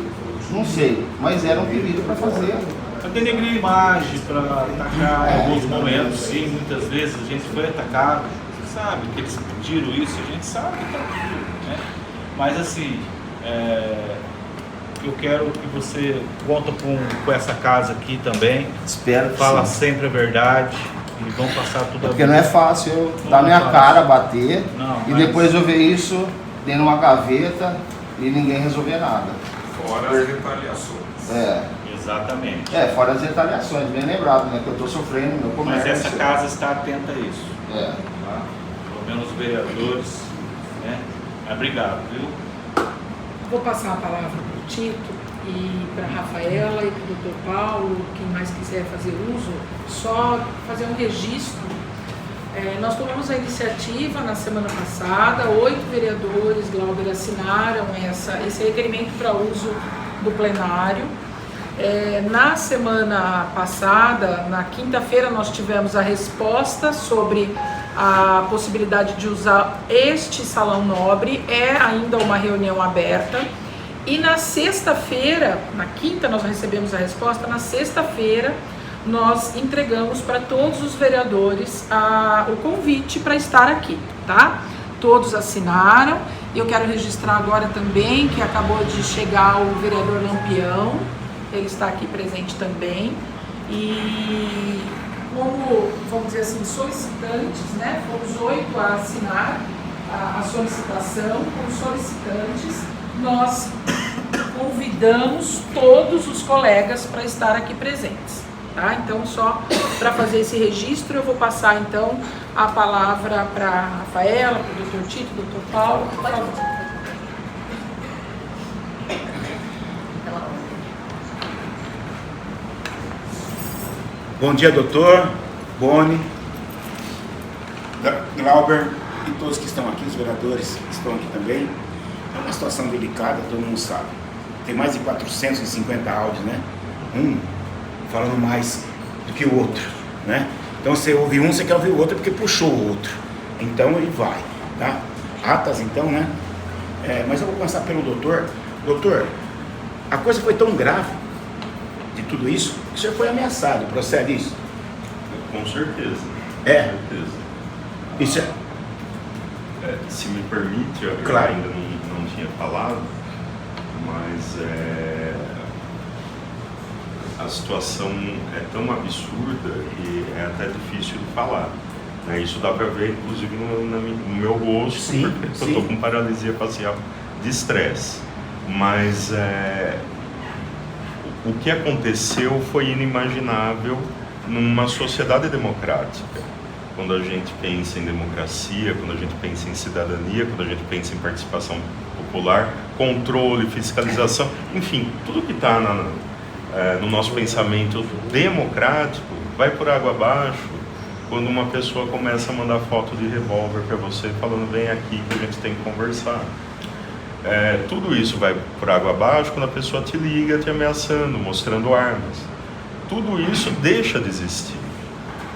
não sei, mas era um pedido para fazer. Para denegrir a imagem, para atacar em alguns momentos, sim, muitas vezes a gente foi atacado, você sabe que eles pediram isso, a gente sabe que pediram, né? Mas assim, eu quero que você conta com essa casa aqui também. Espero que fala sim. sempre a verdade e vão passar tudo a Porque não é fácil eu Não dar é minha fácil. cara, bater Não, e mas- depois eu ver isso dentro de uma gaveta e ninguém resolver nada. Fora as retaliações. Exatamente. Fora as retaliações, bem lembrado, né? Que eu tô sofrendo no meu comércio. Mas essa casa está atenta a isso. É. Tá? Pelo menos os vereadores, né? Mas obrigado, viu? Vou passar a palavra para o Tito e para a Rafaela e para o Dr. Paulo, quem mais quiser fazer uso, só fazer um registro. Nós tomamos a iniciativa na semana passada, 8 vereadores, Glauber, assinaram esse requerimento para uso do plenário. Na semana passada, na quinta-feira, nós tivemos a resposta sobre a possibilidade de usar este salão nobre, ainda uma reunião aberta. E na sexta-feira, na quinta nós recebemos a resposta, na sexta-feira nós entregamos para todos os vereadores o convite para estar aqui, tá? Todos assinaram. Eu quero registrar agora também que acabou de chegar o vereador Lampião, ele está aqui presente também. E como, vamos dizer assim, solicitantes, né? Fomos 8 a assinar a solicitação, como solicitantes, nós convidamos todos os colegas para estar aqui presentes. Tá? Então, só para fazer esse registro, eu vou passar então a palavra para a Rafaela, para o Dr. Tito, Dr. Paulo. Por favor. Bom dia, doutor, Boni, Glauber e todos que estão aqui, os vereadores que estão aqui também. É uma situação delicada, todo mundo sabe. Tem mais de 450 áudios, né? Um falando mais do que o outro, né? Então você ouve um, você quer ouvir o outro porque puxou o outro. Então ele vai, tá? Atas então, né? Mas eu vou começar pelo doutor. Doutor, a coisa foi tão grave de tudo isso que o senhor foi ameaçado, procede isso? Com certeza. É. Com certeza. Isso Se me permite, eu Claro. ainda não tinha falado, mas a situação é tão absurda que é até difícil de falar. Né? Isso dá para ver, inclusive, no meu rosto, Sim, porque eu sim. estou com paralisia facial de estresse. Mas o que aconteceu foi inimaginável numa sociedade democrática. Quando a gente pensa em democracia, quando a gente pensa em cidadania, quando a gente pensa em participação popular, controle, fiscalização, enfim, tudo que está no nosso pensamento democrático vai por água abaixo quando uma pessoa começa a mandar foto de revólver para você falando vem aqui que a gente tem que conversar. Tudo isso vai por água abaixo quando a pessoa te liga te ameaçando, mostrando armas. Tudo isso deixa de existir.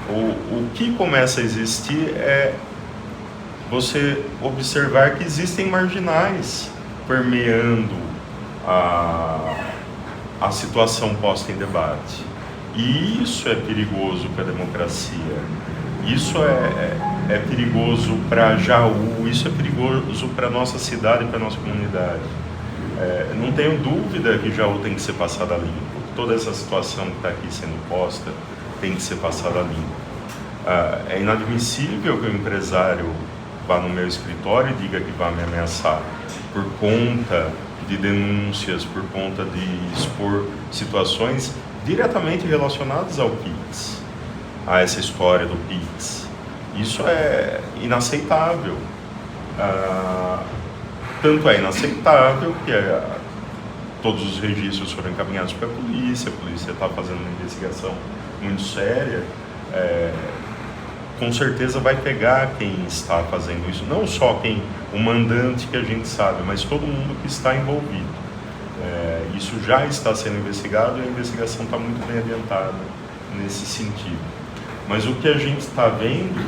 O que começa a existir é você observar que existem marginais permeando a situação posta em debate. E isso é perigoso para a democracia. Isso é perigoso para Jaú, isso é perigoso para a nossa cidade e para a nossa comunidade. Não tenho dúvida que Jaú tem que ser passada a limpo. Toda essa situação que está aqui sendo posta tem que ser passada a limpo. É inadmissível que o empresário vá no meu escritório e diga que vai me ameaçar por conta de denúncias, por conta de expor situações diretamente relacionadas ao PIX, a essa história do PIX. Isso é inaceitável. Tanto é inaceitável que todos os registros foram encaminhados para a polícia está fazendo uma investigação muito séria. Com certeza vai pegar quem está fazendo isso, não só o mandante que a gente sabe, mas todo mundo que está envolvido. Isso já está sendo investigado e a investigação está muito bem adiantada nesse sentido. Mas o que a gente está vendo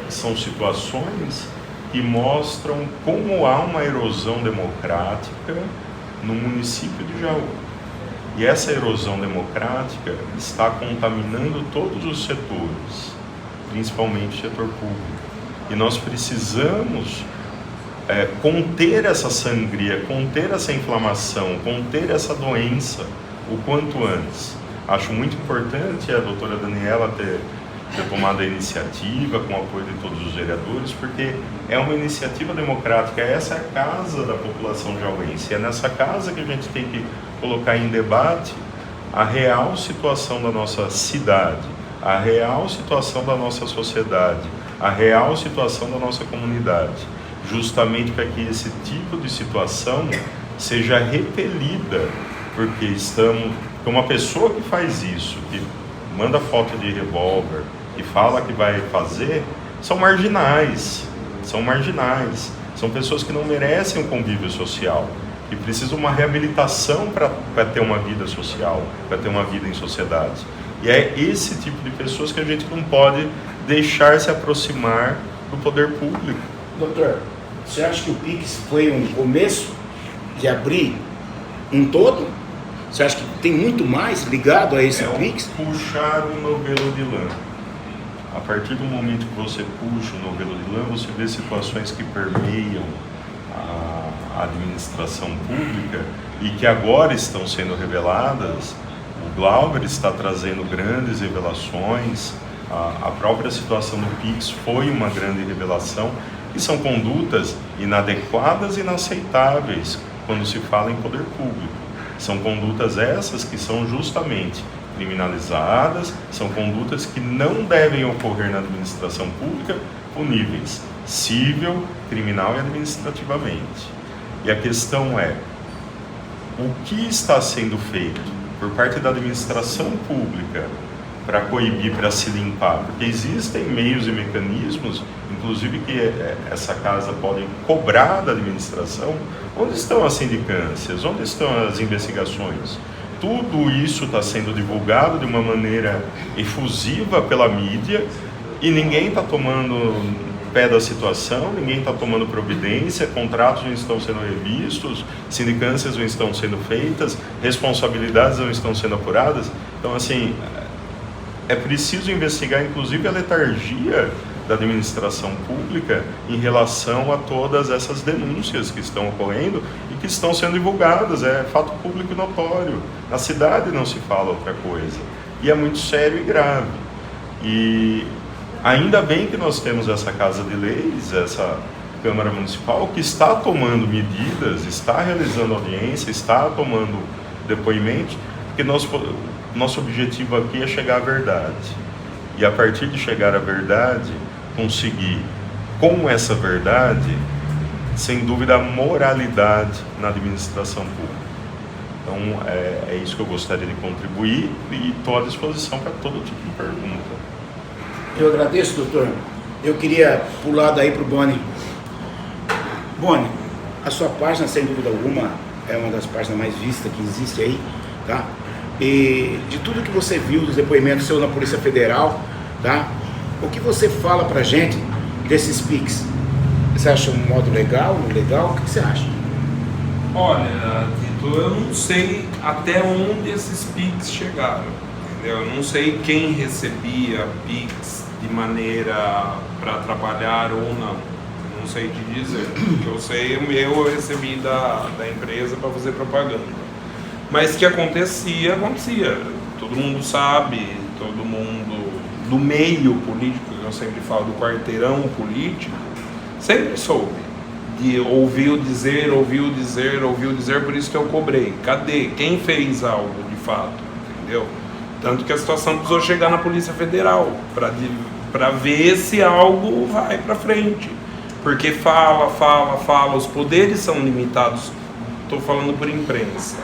são situações que mostram como há uma erosão democrática no município de Jaú. E essa erosão democrática está contaminando todos os setores, principalmente o setor público. E nós precisamos conter essa sangria, conter essa inflamação, conter essa doença o quanto antes. Acho muito importante a doutora Daniela ter tomado a iniciativa com o apoio de todos os vereadores, porque é uma iniciativa democrática, essa é a casa da população jauense, é nessa casa que a gente tem que colocar em debate a real situação da nossa cidade, a real situação da nossa sociedade, a real situação da nossa comunidade, justamente para que esse tipo de situação seja repelida, porque uma pessoa que faz isso, que manda foto de revólver, que fala que vai fazer, são marginais, são pessoas que não merecem um convívio social, que precisam de uma reabilitação para ter uma vida social, para ter uma vida em sociedade. E é esse tipo de pessoas que a gente não pode deixar se aproximar do poder público. Doutor, você acha que o PIX foi um começo de abrir um todo? Você acha que tem muito mais ligado a esse PIX? Puxar o novelo de lã. A partir do momento que você puxa o novelo de lã, você vê situações que permeiam a administração pública e que agora estão sendo reveladas. O Glauber está trazendo grandes revelações, a própria situação do PIX foi uma grande revelação, e são condutas inadequadas e inaceitáveis quando se fala em poder público. São condutas essas que são justamente criminalizadas, são condutas que não devem ocorrer na administração pública por níveis civil, criminal e administrativamente. E a questão é, o que está sendo feito por parte da administração pública para coibir, para se limpar? Porque existem meios e mecanismos, inclusive que essa casa pode cobrar da administração. Onde estão as sindicâncias? Onde estão as investigações? Tudo isso está sendo divulgado de uma maneira efusiva pela mídia e ninguém está tomando pé da situação, ninguém está tomando providência, contratos não estão sendo revistos, sindicâncias não estão sendo feitas, responsabilidades não estão sendo apuradas. Então, assim, é preciso investigar, inclusive, a letargia da administração pública em relação a todas essas denúncias que estão ocorrendo e que estão sendo divulgadas. É fato público e notório. Na cidade não se fala outra coisa. E é muito sério e grave. E ainda bem que nós temos essa Casa de Leis, essa Câmara Municipal, que está tomando medidas, está realizando audiência, está tomando depoimentos, porque nosso objetivo aqui é chegar à verdade. E a partir de chegar à verdade, conseguir, com essa verdade, sem dúvida, a moralidade na administração pública. Então, é isso que eu gostaria de contribuir e estou à disposição para todo tipo de pergunta. Eu agradeço, doutor. Eu queria pular daí para o Boni. Boni, a sua página, sem dúvida alguma, é uma das páginas mais vistas que existe aí, tá? E de tudo que você viu dos depoimentos seus na Polícia Federal, tá? O que você fala pra gente desses PIX? Você acha um modo legal, não legal? O que você acha? Olha, Tito, eu não sei até onde esses PIX chegaram, entendeu? Eu não sei quem recebia PIX de maneira para trabalhar ou não. Não sei te dizer. O que eu sei, eu recebi da empresa para fazer propaganda. Mas que acontecia. Todo mundo sabe, todo mundo do meio político, eu sempre falo do quarteirão político, sempre soube. Ouviu dizer, por isso que eu cobrei. Cadê? Quem fez algo de fato? Entendeu? Tanto que a situação precisou chegar na Polícia Federal para para ver se algo vai para frente. Porque fala, os poderes são limitados. Estou falando por imprensa.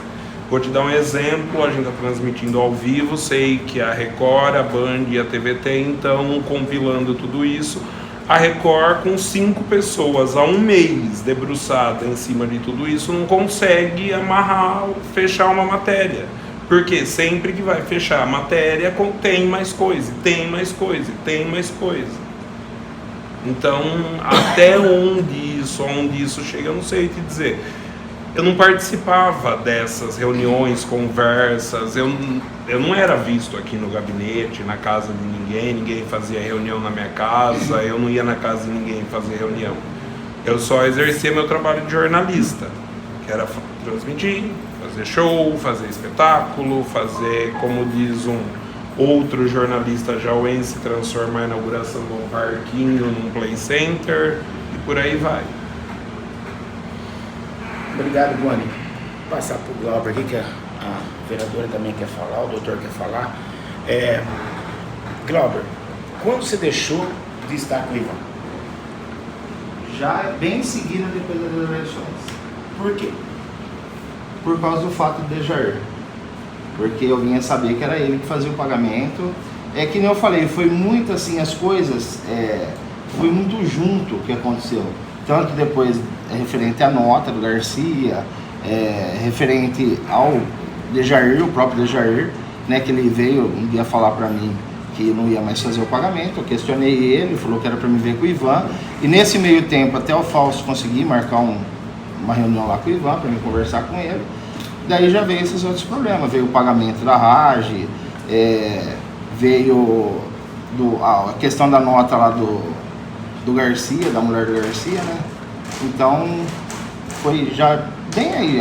Vou te dar um exemplo, a gente está transmitindo ao vivo, sei que a Record, a Band e a TVT estão compilando tudo isso. A Record, com 5 pessoas há um mês debruçada em cima de tudo isso, não consegue amarrar, fechar uma matéria. Porque sempre que vai fechar a matéria, tem mais coisa, tem mais coisa, tem mais coisa. Então, até onde isso chega, eu não sei te dizer. Eu não participava dessas reuniões, conversas, eu não era visto aqui no gabinete, na casa de ninguém fazia reunião na minha casa, eu não ia na casa de ninguém fazer reunião. Eu só exercia meu trabalho de jornalista, que era transmitir, fazer show, fazer espetáculo, fazer, como diz um outro jornalista jauense, transformar a inauguração de um parquinho num play center e por aí vai. Obrigado, Boni. Vou passar para o Glauber aqui, que a vereadora também quer falar, o doutor quer falar. Glauber, quando você deixou de estar com o Ivan? Já bem em seguida depois das eleições. Por quê? Por causa do fato de Dejair. Porque eu vinha saber que era ele que fazia o pagamento. É que nem eu falei, foi muito assim, as coisas, foi muito junto o que aconteceu. Tanto depois referente à nota do Garcia, referente ao Dejair, o próprio Dejair, né, que ele veio um dia falar para mim que não ia mais fazer o pagamento. Eu questionei ele, falou que era para me ver com o Ivan. E nesse meio tempo, até o Fausto conseguir marcar uma reunião lá com o Ivan para me conversar com ele. Daí já veio esses outros problemas, veio o pagamento da RAGE, veio a questão da nota lá do Garcia, da mulher do Garcia, né? Então, foi já bem aí,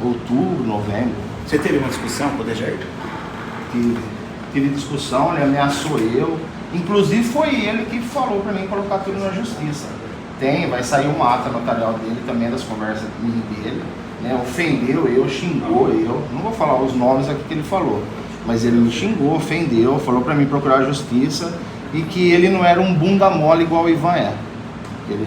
outubro, novembro. Você teve uma discussão com o Dejair? Tive discussão, ele ameaçou eu. Inclusive foi ele que falou para mim colocar tudo na justiça. Vai sair uma ata notarial dele também, das conversas dele. Né, ofendeu eu, xingou eu, não vou falar os nomes aqui que ele falou, mas ele me xingou, ofendeu, falou para mim procurar a justiça e que ele não era um bunda mole igual o Ivan é. Ele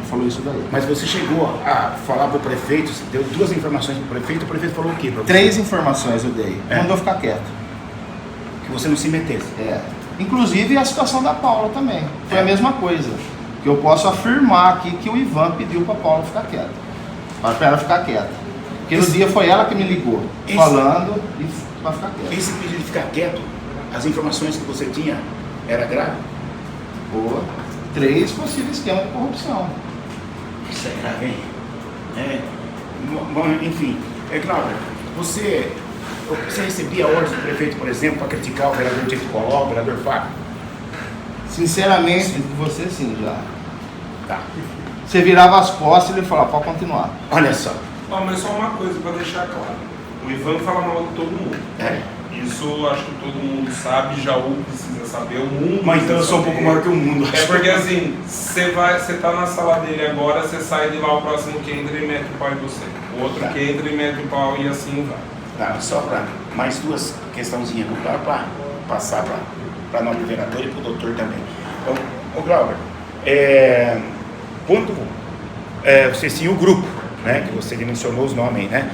falou isso daí. Mas você chegou a falar para o prefeito, você deu 2 informações para o prefeito falou o quê? 3 informações eu dei, mandou ficar quieto. Que você não se metesse. Inclusive a situação da Paula também, foi a mesma coisa, que eu posso afirmar aqui que o Ivan pediu para a Paula ficar quieta. Para ela ficar quieta. Porque no dia foi ela que me ligou, falando e para ficar quieta. Esse pedido de ficar quieto, as informações que você tinha, era grave? 3 possíveis esquemas de corrupção. Isso é grave, hein? Bom, enfim, Glauber, você recebia ordens do prefeito, por exemplo, para criticar o vereador Tito Coló, o vereador Fábio? Sinceramente, você sim, já. Tá. Você virava as costas e ele falava, pode continuar. Olha só. Mas só uma coisa para deixar claro. O Ivan fala mal de todo mundo. Isso acho que todo mundo sabe, já ou precisa saber, o mundo. Mas então eu sou um pouco maior que o mundo. É porque assim, você tá na sala dele agora, você sai de lá, o próximo que entra e mete o pau em você. O outro que entra e mete o pau e assim vai. Tá, só para mais 2 questãozinhas, para passar para a nossa vereadora e para o doutor também. Então, Glauber, quando vocês tinham o grupo, né, que você mencionou os nomes, né?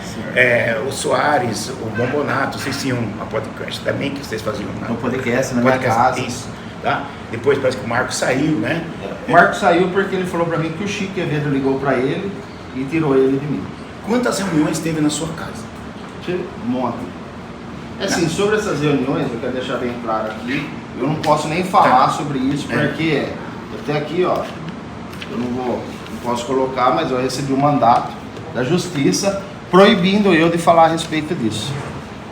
O Soares, o Bombonato, vocês tinham uma podcast também que vocês faziam. Um podcast na minha casa. Isso, tá? Depois parece que o Marco saiu, né? O Marco saiu porque ele falou para mim que o Chico Evero ligou para ele e tirou ele de mim. Quantas reuniões teve na sua casa? Um monte. Assim, sobre essas reuniões, eu quero deixar bem claro aqui, eu não posso nem falar sobre isso, porque até aqui, ó, eu não posso colocar, mas eu recebi um mandato da justiça proibindo eu de falar a respeito disso.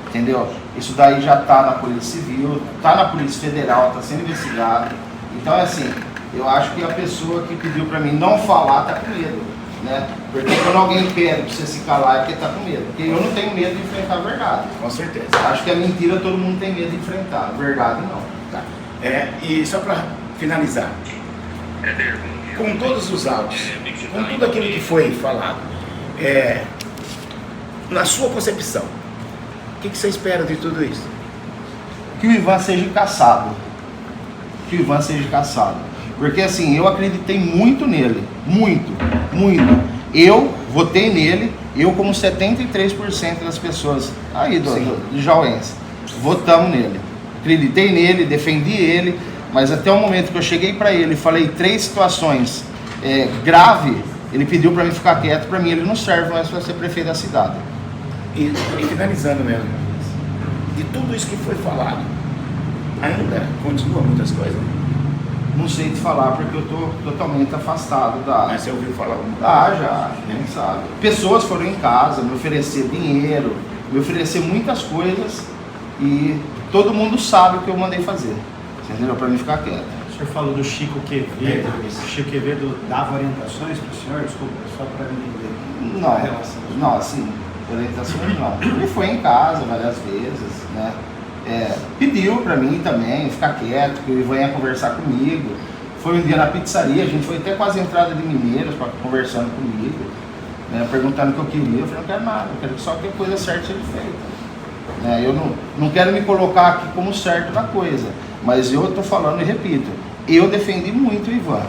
Entendeu? Isso daí já está na Polícia Civil, está na Polícia Federal, está sendo investigado. Então é assim, eu acho que a pessoa que pediu para mim não falar está com medo, né? Porque quando alguém pede para você se calar é porque está com medo. Porque eu não tenho medo de enfrentar a verdade. Com certeza. Acho que a mentira todo mundo tem medo de enfrentar, a verdade não. Tá. E só para finalizar, com todos os áudios, com tudo aquilo que foi falado, na sua concepção, o que você espera de tudo isso? Que o Ivan seja caçado. que o Ivan seja cassado. Porque assim, eu acreditei muito nele, muito, muito. Eu votei nele, eu como 73% das pessoas aí do Jauense, votamos nele. Acreditei nele, defendi ele, mas até o momento que eu cheguei para ele e falei 3 situações graves, ele pediu para mim ficar quieto. Para mim ele não serve mais para ser prefeito da cidade. E finalizando mesmo, de tudo isso que foi falado, ainda continua muitas coisas. Não sei te falar porque eu estou totalmente afastado da... Mas você ouviu falar alguma coisa? Ah, já, nem sabe. Pessoas foram em casa me oferecer dinheiro, me oferecer muitas coisas e todo mundo sabe o que eu mandei fazer. Você entendeu? Para mim ficar quieto. O senhor falou do Chico Quevedo. O Chico Quevedo dava orientações para o senhor? Desculpa, só para entender. Não, a relação. não, assim, orientações não. Ele foi em casa várias vezes, né? Pediu para mim também ficar quieto, que ele venha conversar comigo. Foi um dia na pizzaria, a gente foi até quase a entrada de Mineiros conversando comigo, né, perguntando o que eu queria. Eu falei, não quero nada, eu quero só que a coisa certa seja feita. Né, eu não quero me colocar aqui como certo da coisa, mas eu estou falando e repito, eu defendi muito o Ivan.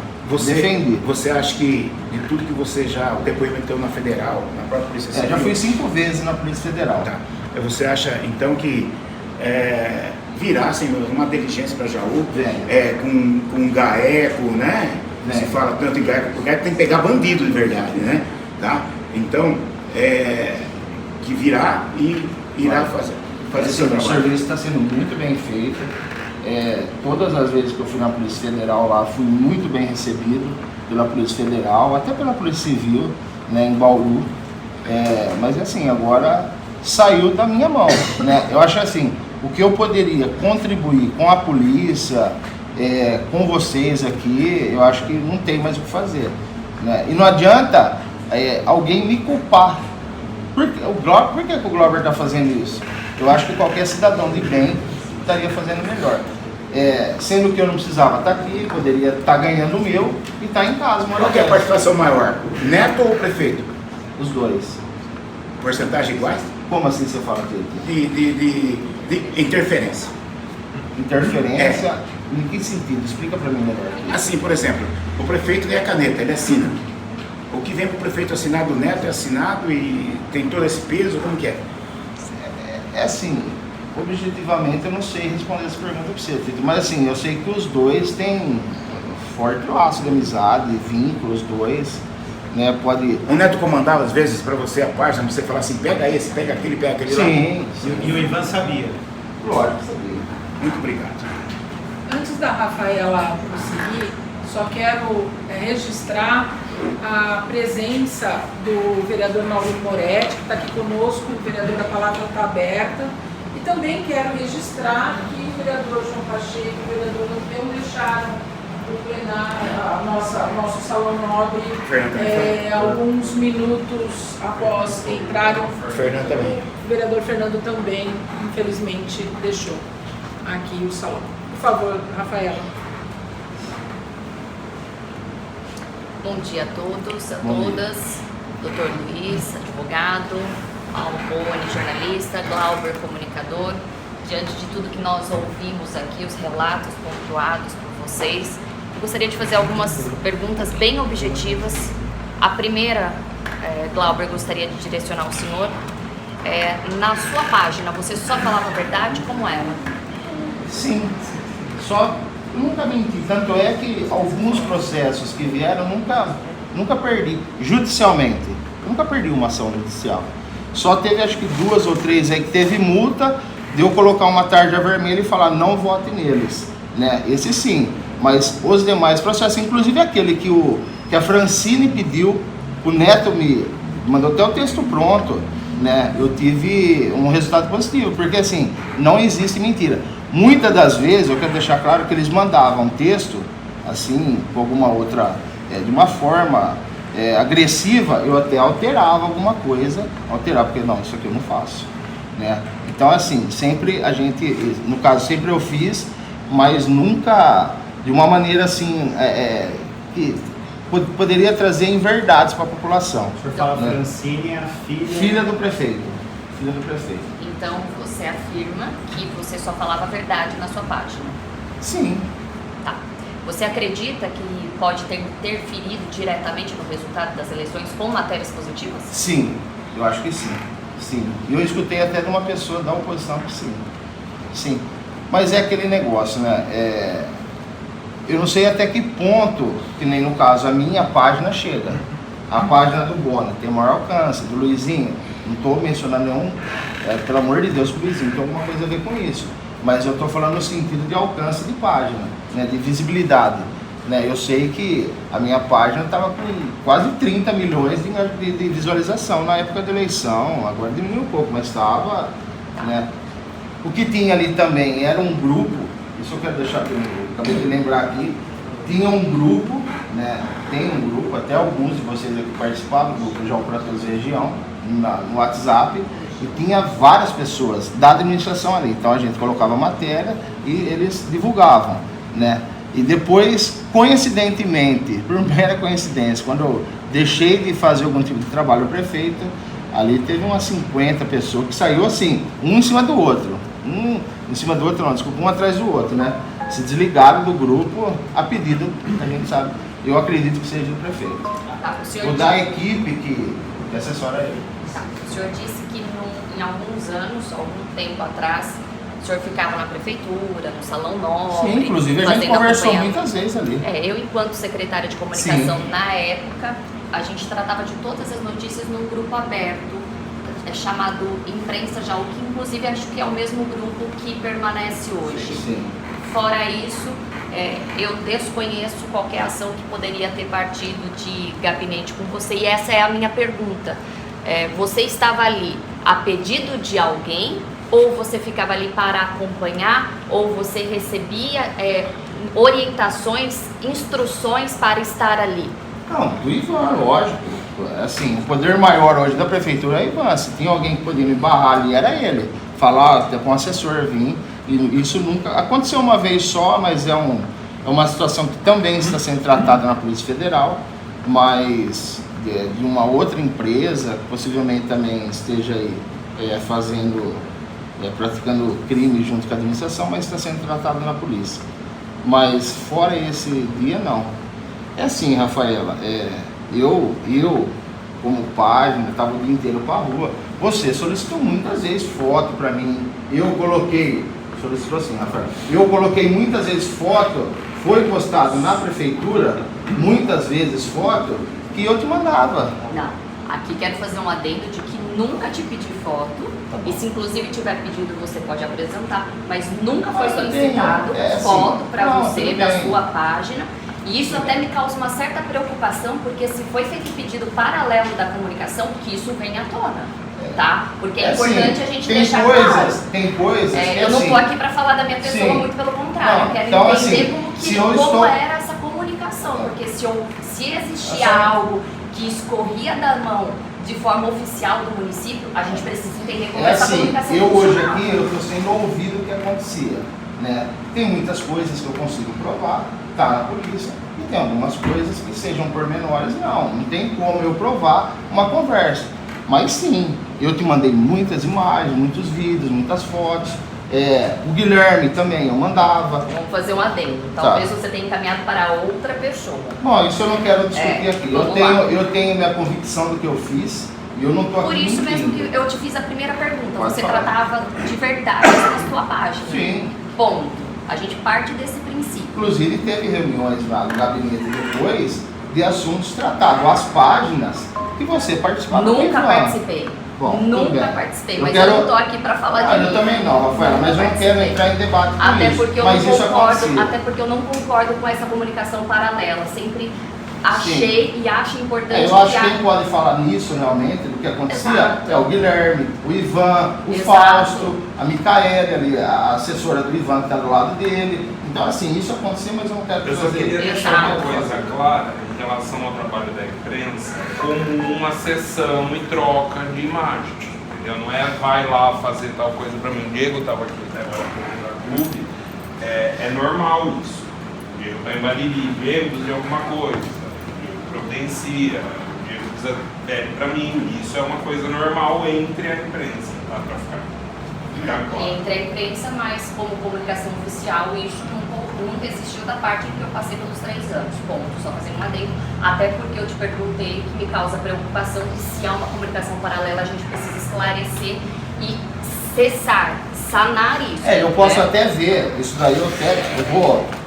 Defendi. Você acha que de tudo que você já, o depoimento teu na Federal, na própria Polícia Civil... já fui 5 vezes na Polícia Federal. Tá. Você acha então que virassem uma diligência para Jaú, com GAECO, né? Se fala tanto em GAECO, o GAECO tem que pegar bandido de verdade, né? Tá? Então, que virá e irá fazer seu trabalho. O serviço está sendo muito bem feito. Todas as vezes que eu fui na Polícia Federal lá, fui muito bem recebido pela Polícia Federal, até pela Polícia Civil, né, em Bauru. Mas assim, agora saiu da minha mão, né? Eu acho assim, o que eu poderia contribuir com a polícia, com vocês aqui, eu acho que não tem mais o que fazer, né? E não adianta alguém me culpar. Por que o Glauber está fazendo isso? Eu acho que qualquer cidadão de bem estaria fazendo melhor. Sendo que eu não precisava estar aqui, poderia estar ganhando o meu e estar em casa. Qual que é a participação maior? Neto ou o prefeito? Os dois. Porcentagem iguais? Como assim você fala De interferência. Interferência? Em que sentido? Explica para mim melhor aqui. Assim, por exemplo, o prefeito tem a caneta, ele assina. O que vem para o prefeito assinado, o neto é assinado e tem todo esse peso, como que é? Assim, objetivamente eu não sei responder essa pergunta para você, Tito, mas assim, eu sei que os dois têm um forte laço de amizade, vínculo, os dois, né, pode... O neto comandava às vezes para você a página, você falar assim, pega esse, pega aquele lá? Sim. E o Ivan sabia? Lógico que sabia. Muito obrigado. Antes da Rafaela prosseguir, só quero registrar a presença do vereador Maurício Moretti, que está aqui conosco, o vereador, a palavra está aberta. E também quero registrar que o vereador João Pacheco e o vereador Antônio deixaram o plenário, nosso salão nobre, alguns minutos após entrarem. O Fernando também. O vereador Fernando também, infelizmente, deixou aqui o salão. Por favor, Rafaela. Bom dia a todos, a Bom todas. Doutor Luiz, advogado, Paulo Boni, jornalista, Glauber, comunicador. Diante de tudo que nós ouvimos aqui, os relatos pontuados por vocês, eu gostaria de fazer algumas perguntas bem objetivas. A primeira, Glauber, gostaria de direcionar ao senhor. Na sua página, você só falava a verdade? Como era? Sim, só nunca menti. Tanto é que alguns processos que vieram, nunca perdi. Judicialmente, nunca perdi uma ação judicial. Só teve acho que 2 ou 3 aí que teve multa, de eu colocar uma tarja vermelha e falar não vote neles, né? Esse sim, mas os demais processos, inclusive aquele que a Francine pediu, o Neto me mandou até o texto pronto, né? Eu tive um resultado positivo, porque assim, não existe mentira. Muitas das vezes, eu quero deixar claro que eles mandavam um texto, assim, com alguma outra, de uma forma agressiva, eu até alterava alguma coisa, porque não, isso aqui eu não faço, né? Então assim, sempre a gente, no caso, sempre eu fiz, mas nunca de uma maneira assim, que poderia trazer inverdades para a população. O senhor fala, né? Francine é a Filha do prefeito. Filha do prefeito. Então, você afirma que você só falava a verdade na sua página? Sim. Tá. Você acredita que pode ter interferido diretamente no resultado das eleições com matérias positivas? Sim, eu acho que sim. Sim. E eu escutei até de uma pessoa da oposição que sim. Sim. Mas é aquele negócio, né? Eu não sei até que ponto, que nem no caso, a minha página chega. A página do Bona tem maior alcance, do Luizinho. Não estou mencionando nenhum, pelo amor de Deus, que o Luizinho tem alguma coisa a ver com isso. Mas eu estou falando no sentido de alcance de página, né, de visibilidade. Né? Eu sei que a minha página estava com quase 30 milhões de visualização na época da eleição, agora diminuiu um pouco, mas estava. Né? O que tinha ali também era um grupo, isso eu quero deixar aqui, acabei de lembrar aqui, tinha um grupo, né? Tem um grupo, até alguns de vocês aqui participavam do grupo João para Todos Região, no WhatsApp, e tinha várias pessoas da administração ali, então a gente colocava matéria e eles divulgavam, né? E depois, coincidentemente, por mera coincidência, quando eu deixei de fazer algum tipo de trabalho ao prefeito, ali teve umas 50 pessoas que saiu assim, um em cima do outro, não, desculpa, um atrás do outro, né? Se desligaram do grupo a pedido, a gente sabe, eu acredito que seja do prefeito. Tá, Ou da equipe que assessora ele. Tá, o senhor disse que em alguns anos, algum tempo atrás, o senhor ficava na prefeitura, no Salão Nobre. Sim, inclusive a gente conversou muitas vezes ali. Eu, enquanto secretária de comunicação, na época, a gente tratava de todas as notícias num grupo aberto, chamado Imprensa Jaú, que inclusive acho que é o mesmo grupo que permanece hoje. Sim. Fora isso, eu desconheço qualquer ação que poderia ter partido de gabinete com você, e essa é a minha pergunta. Você estava ali a pedido de alguém, ou você ficava ali para acompanhar, ou você recebia orientações, instruções para estar ali? Não, do Ivan, lógico. Assim, o poder maior hoje da prefeitura é o Ivan. Se tinha alguém que podia me barrar ali, era ele. Falar, até com o assessor vir. E isso nunca aconteceu uma vez só, mas é uma situação que também está sendo tratada na Polícia Federal, mas de uma outra empresa, que possivelmente também esteja aí praticando crime junto com a administração, mas está sendo tratado na polícia. Mas fora esse dia, não. É assim, Rafaela, eu como página, estava o dia inteiro para a rua. Você solicitou muitas vezes foto para mim, solicitou assim, Rafaela, eu coloquei muitas vezes foto, foi postado na prefeitura, muitas vezes foto, que eu te mandava. Não, aqui quero fazer um adendo de que nunca te pedi foto, e se inclusive tiver pedido você pode apresentar, mas nunca foi solicitado foto para você, da sua página. E isso até me causa uma certa preocupação, porque se foi feito pedido paralelo da comunicação, que isso venha à tona, tá? Porque é importante a gente deixar claro. Tem coisas que eu não estou aqui para falar da minha pessoa, muito pelo contrário. Eu quero entender como era essa comunicação, porque se existia algo que escorria da mão de forma oficial do município, a gente precisa entender como essa comunicação eu funciona. Hoje aqui, eu estou sendo ouvido o que acontecia, né? Tem muitas coisas que eu consigo provar, tá na polícia, e tem algumas coisas que sejam pormenores, não tem como eu provar uma conversa. Mas sim, eu te mandei muitas imagens, muitos vídeos, muitas fotos. O Guilherme também eu mandava. Vamos fazer um adendo. Talvez você tenha encaminhado para outra pessoa. Bom, isso eu não quero discutir aqui. Eu tenho minha convicção do que eu fiz e eu não estou aqui. Por isso mesmo que eu te fiz a primeira pergunta. Você tratava de verdade na sua página. Sim. Ponto. A gente parte desse princípio. Inclusive teve reuniões lá no gabinete depois de assuntos tratados, as páginas que você participava. Nunca participei. Bom, nunca participei, mas eu não estou aqui para falar de mim. Eu também não, Rafaela, mas eu não quero entrar em debate com até isso. Porque eu mas não isso concordo, até porque eu não concordo com essa comunicação paralela. Sempre achei e acho importante. Eu acho que quem pode falar nisso realmente, do que acontecia, é o Guilherme, o Ivan, o Fausto, a Micaele, ali, a assessora do Ivan que está do lado dele. Então, assim, isso aconteceu, mas eu não quero Eu só queria deixar uma coisa clara em relação ao trabalho da imprensa como uma sessão e troca de imagens. Entendeu? Não é vai lá fazer tal coisa para mim. O Diego estava aqui até agora no clube. É normal isso. O Diego está em Bariri, o Diego precisa de alguma coisa. O Diego providencia, o Diego pede para mim. Isso é uma coisa normal entre a imprensa, tá? Para ficar claro. Entre a imprensa, mas como comunicação oficial, isso não existe outra parte que eu passei pelos 3 anos, ponto, só fazendo um adendo, até porque eu te perguntei que me causa preocupação que se há uma comunicação paralela a gente precisa esclarecer e sanar isso. Eu posso até ver, isso daí eu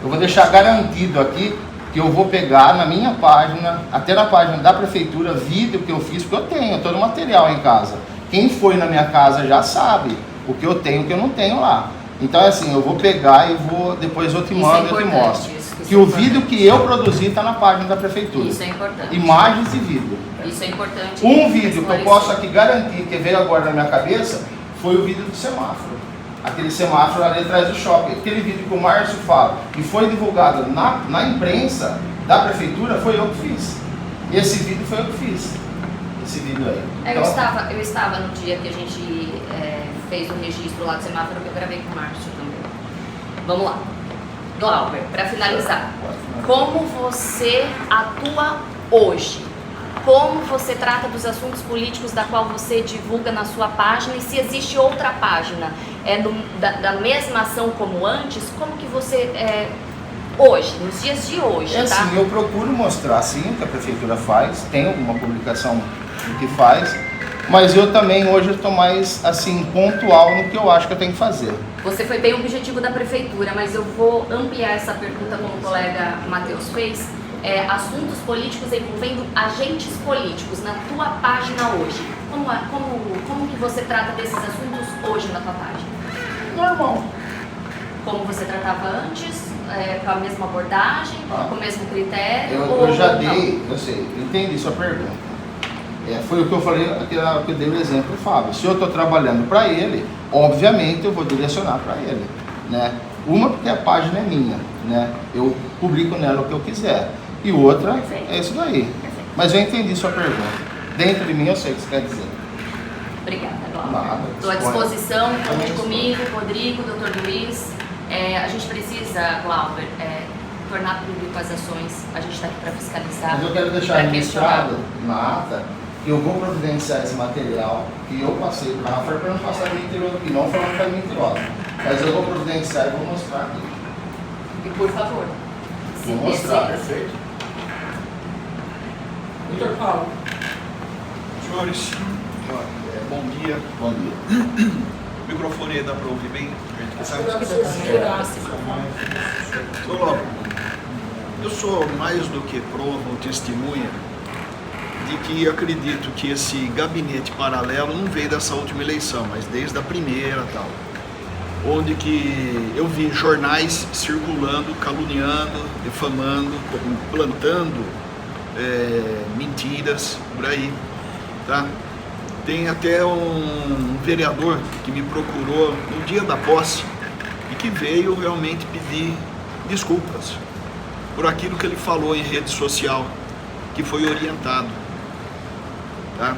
vou deixar garantido aqui que eu vou pegar na minha página, até na página da prefeitura, vídeo que eu fiz, porque eu tenho todo o material em casa. Quem foi na minha casa já sabe o que eu tenho e o que eu não tenho lá. Então é assim, eu vou pegar e depois eu te mando, eu te mostro. Que o vídeo que eu produzi está na página da prefeitura. Isso é importante. Imagens e vídeo. Isso é importante. Um vídeo que eu posso aqui garantir, que veio agora na minha cabeça, foi o vídeo do semáforo. Aquele semáforo ali atrás do shopping. Aquele vídeo que o Márcio fala, que foi divulgado na imprensa da prefeitura, foi eu que fiz. E esse vídeo foi eu que fiz. Esse vídeo aí. Então, Eu estava no dia que a gente fez o registro lá do semáforo, que eu gravei com o Márcio também. Vamos lá. Glauber, para finalizar, como você atua hoje? Como você trata dos assuntos políticos da qual você divulga na sua página, e se existe outra página da mesma ação como antes, como que você, hoje, nos dias de hoje, tá? Assim, eu procuro mostrar sim o que a prefeitura faz, tem alguma publicação do que faz, mas eu também hoje estou mais assim, pontual no que eu acho que eu tenho que fazer. Você foi bem objetivo da prefeitura, mas eu vou ampliar essa pergunta como o colega Matheus fez. Assuntos políticos envolvendo agentes políticos na tua página hoje. Como que você trata desses assuntos hoje na tua página? Normal. Como você tratava antes? Com a mesma abordagem? Com o mesmo critério? Eu já dei, eu sei, eu entendi sua pergunta. Foi o que eu falei, que eu dei o exemplo do Fábio. Se eu estou trabalhando para ele, obviamente eu vou direcionar para ele, né? Uma, porque a página é minha, né? Eu publico nela o que eu quiser. E outra, é isso daí. Perfeito. Mas eu entendi sua pergunta. Dentro de mim eu sei o que você quer dizer. Obrigada, Glauber. Nada. Estou à disposição, conte Também comigo, Rodrigo, Dr. Luiz. A gente precisa, Glauber, tornar público as ações. A gente está aqui para fiscalizar. Mas eu quero deixar pra registrado na ata que eu vou providenciar esse material que eu passei para a Rafael para não passar mentiroso aqui, não falando que é mentirosa. Mas eu vou providenciar e vou mostrar aqui. E por favor, se Vou mostrar, deseja. perfeito. Dr. Paulo. Senhores, bom dia. Bom dia. O microfone aí dá para ouvir bem? Olá. Eu sou mais do que prova ou testemunha de que acredito que esse gabinete paralelo não veio dessa última eleição, mas desde a primeira tal. Onde que eu vi jornais circulando, caluniando, difamando, plantando mentiras por aí, tá? Tem até um vereador que me procurou no dia da posse e que veio realmente pedir desculpas por aquilo que ele falou em rede social, que foi orientado, tá?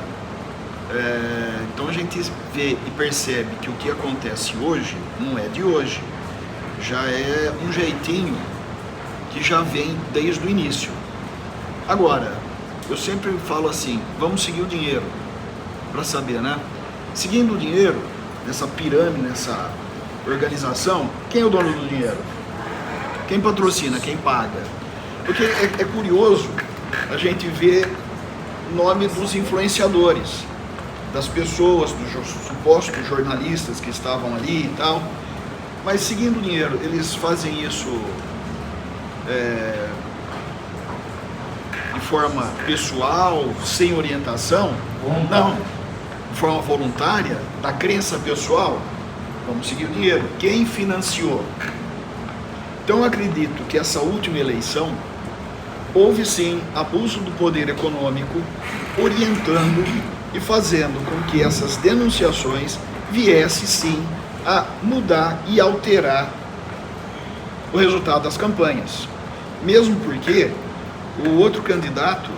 Então a gente vê e percebe que o que acontece hoje não é de hoje, já é um jeitinho que já vem desde o início. Agora, eu sempre falo assim, vamos seguir o dinheiro, para saber, né? Seguindo o dinheiro, nessa pirâmide, nessa organização, quem é o dono do dinheiro? Quem patrocina, quem paga? Porque é curioso a gente ver o nome dos influenciadores, das pessoas, dos supostos jornalistas que estavam ali e tal, mas seguindo o dinheiro, eles fazem isso de forma pessoal, sem orientação? Não, de forma voluntária, da crença pessoal, vamos seguir o dinheiro. Quem financiou? Então eu acredito que essa última eleição houve sim abuso do poder econômico, orientando e fazendo com que essas denunciações viessem sim a mudar e alterar o resultado das campanhas. Mesmo porque o outro candidato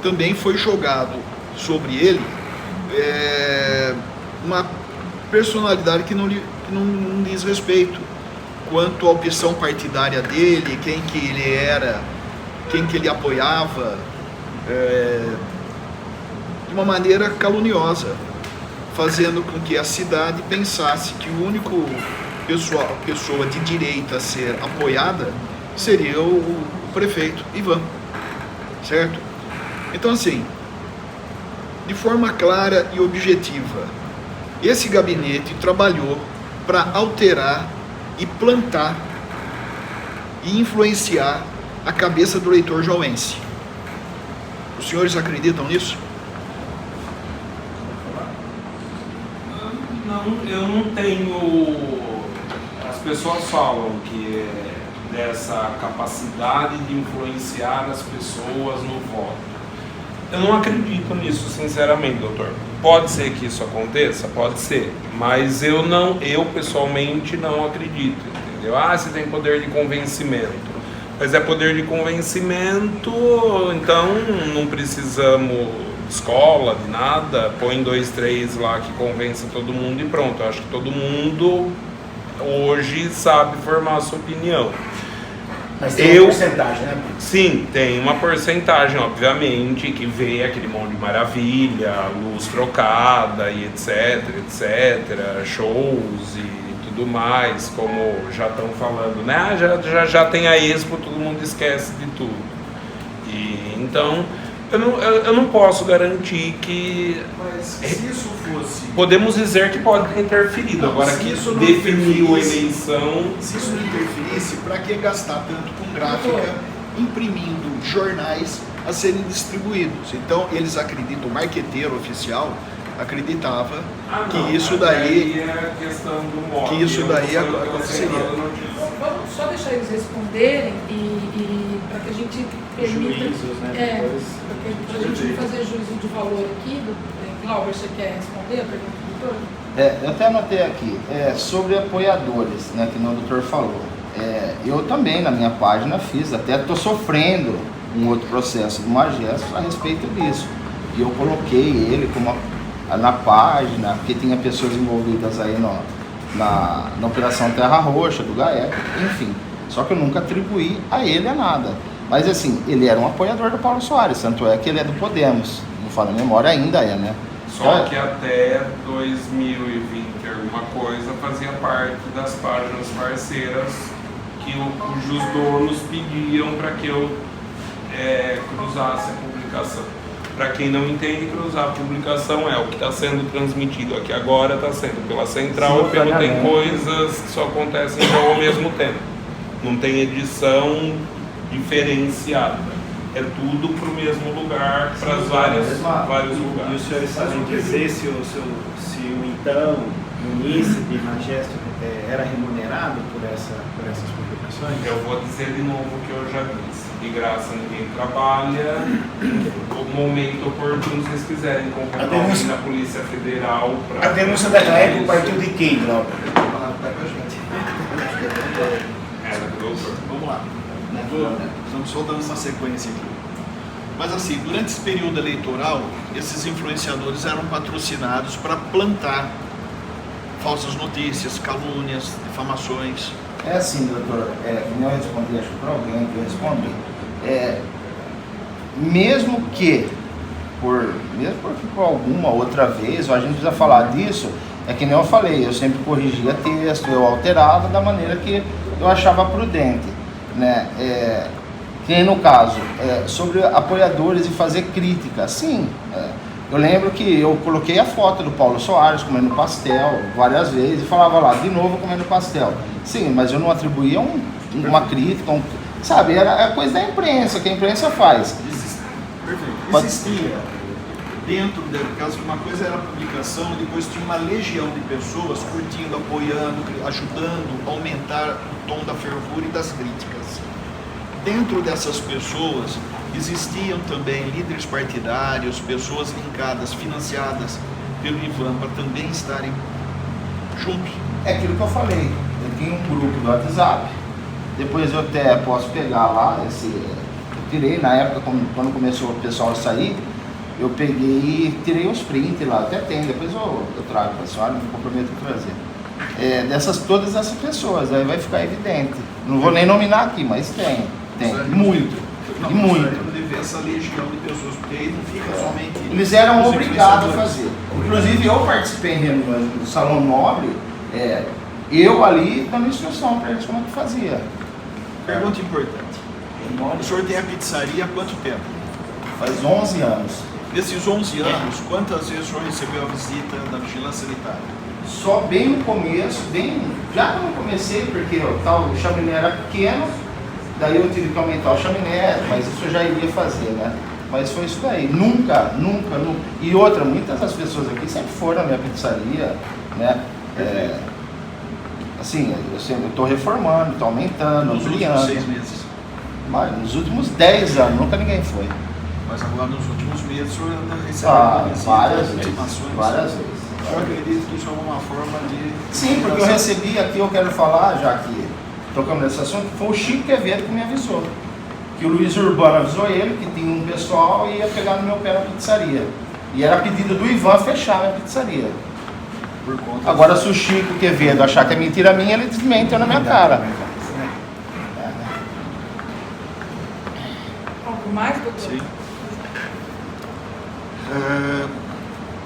também foi jogado sobre ele uma personalidade que não diz respeito quanto à opção partidária dele, quem que ele era, quem que ele apoiava, de uma maneira caluniosa, fazendo com que a cidade pensasse que o único pessoa de direita a ser apoiada seria o prefeito Ivan, certo? Então, assim, de forma clara e objetiva, esse gabinete trabalhou para alterar e plantar e influenciar a cabeça do eleitor jauense. Os senhores acreditam nisso? Não, eu não tenho. As pessoas falam que é dessa capacidade de influenciar as pessoas no voto. Eu não acredito nisso, sinceramente, doutor. Pode ser que isso aconteça? Pode ser. Mas eu pessoalmente não acredito, entendeu? Ah, você tem poder de convencimento. Mas é poder de convencimento, então não precisamos de escola, de nada. Põe 2, 3 lá que convence todo mundo e pronto. Eu acho que todo mundo hoje sabe formar a sua opinião. Mas tem uma porcentagem, né? Sim, tem uma porcentagem, obviamente, que vê aquele monte de maravilha, luz trocada e etc, shows e tudo mais, como já estão falando, né? Já tem a Expo, todo mundo esquece de tudo. E, então, eu não posso garantir que... Mas se isso fosse... Podemos dizer que pode ter interferido, agora que isso não definiu a interferisse- eleição... Se isso não interferisse, para que gastar tanto com gráfica, imprimindo jornais a serem distribuídos? Então, eles acreditam, o marqueteiro oficial acreditava que isso daí... é questão do modo. que isso daí Eu não sei o que aconteceria. você fala, notícia. Vamos só deixar eles responderem e para que a gente permita. Juízos, né? Depois. Para a gente não fazer juízo de valor aqui, Glauber, você quer responder a pergunta do doutor? Eu até anotei aqui, sobre apoiadores, né, que o doutor falou. Eu também, na minha página, fiz, até estou sofrendo um outro processo do Magesto a respeito disso. E eu coloquei ele na página, porque tinha pessoas envolvidas aí na Operação Terra Roxa, do GAEC, enfim. Só que eu nunca atribuí a ele a nada. Mas assim, ele era um apoiador do Paulo Soares, tanto é que ele é do Podemos. Não falo a memória, ainda é, né? Só que até 2020 alguma coisa fazia parte das páginas parceiras que cujos donos pediam para que eu cruzasse a publicação. Para quem não entende, cruzar a publicação é o que está sendo transmitido aqui agora, está sendo pela central, pelo tem coisas que só acontecem então ao mesmo tempo. Não tem edição diferenciada. É tudo para o mesmo lugar, para vários E lugares. os senhores sabem dizer se o então munícipe Magesto era remunerado por essas publicações? Eu vou dizer de novo o que eu já disse. De graça ninguém trabalha. No momento oportuno, se vocês quiserem convocar alguém na Polícia Federal para... A denúncia da GAEC partiu de quem, Glauber? Era do doutor. Vamos lá. Estamos só dando uma sequência aqui. Mas assim, durante esse período eleitoral, esses influenciadores eram patrocinados para plantar falsas notícias, calúnias, difamações. É assim, doutor, como eu respondi, acho que para alguém que eu respondi, mesmo porque por alguma outra vez, ou a gente precisa falar disso, é que nem eu falei, eu sempre corrigia texto, eu alterava da maneira que eu achava prudente, né? Que no caso, sobre apoiadores e fazer crítica, sim, eu lembro que eu coloquei a foto do Paulo Soares comendo pastel várias vezes e falava lá, de novo comendo pastel. Sim, mas eu não atribuía uma crítica, sabe, era coisa da imprensa, que a imprensa faz. Perfeito. Existia dentro dele, caso uma coisa era a publicação, e depois tinha uma legião de pessoas curtindo, apoiando, ajudando a aumentar o tom da fervura e das críticas. Dentro dessas pessoas existiam também líderes partidários, pessoas linkadas, financiadas pelo Ivan para também estarem juntos. É aquilo que eu falei, eu tinha um grupo do WhatsApp, depois eu até posso pegar lá, eu tirei na época, quando começou o pessoal a sair, eu peguei e tirei uns prints lá, até tem, depois eu trago para a senhora, me comprometo a trazer. Todas essas pessoas, aí vai ficar evidente. Não vou nem nominar aqui, mas tem, muito. Não, E muito. de ver essa legião de pessoas, porque aí não fica somente... Eles eram os obrigados a influenciadores. fazer. Inclusive eu participei em reuniões do Salão Nobre, Eu ali dando instrução para eles como é que fazia. Pergunta importante. O senhor tem a pizzaria há quanto tempo? Faz 11 anos. Nesses 11 anos, quantas vezes o senhor recebeu a visita da vigilância sanitária? Só bem no começo, já quando eu comecei, porque o chaminé era pequeno, daí eu tive que aumentar o chaminé, mas isso eu já iria fazer, né? Mas foi isso daí. Nunca. E outra, muitas das pessoas aqui sempre foram na minha pizzaria, né? Assim, eu estou reformando, estou aumentando, Nos ampliando. últimos 6 meses. Mas nos últimos 10 anos, nunca ninguém foi. Mas agora nos últimos meses o senhor recebeu visitas, Várias vezes. intimações. Várias vezes. Eu acredito que isso é uma forma de... Sim, porque eu recebi aqui, eu quero falar, já que tocamos nesse assunto, foi o Chico Quevedo que me avisou. Que o Luiz Urbano avisou ele que tinha um pessoal e ia pegar no meu pé na pizzaria. E era pedido do Ivan fechar a minha pizzaria. Por conta Agora, se o Chico Quevedo achar que é mentira minha, ele desmente na minha cara. Algo mais, doutor? Sim.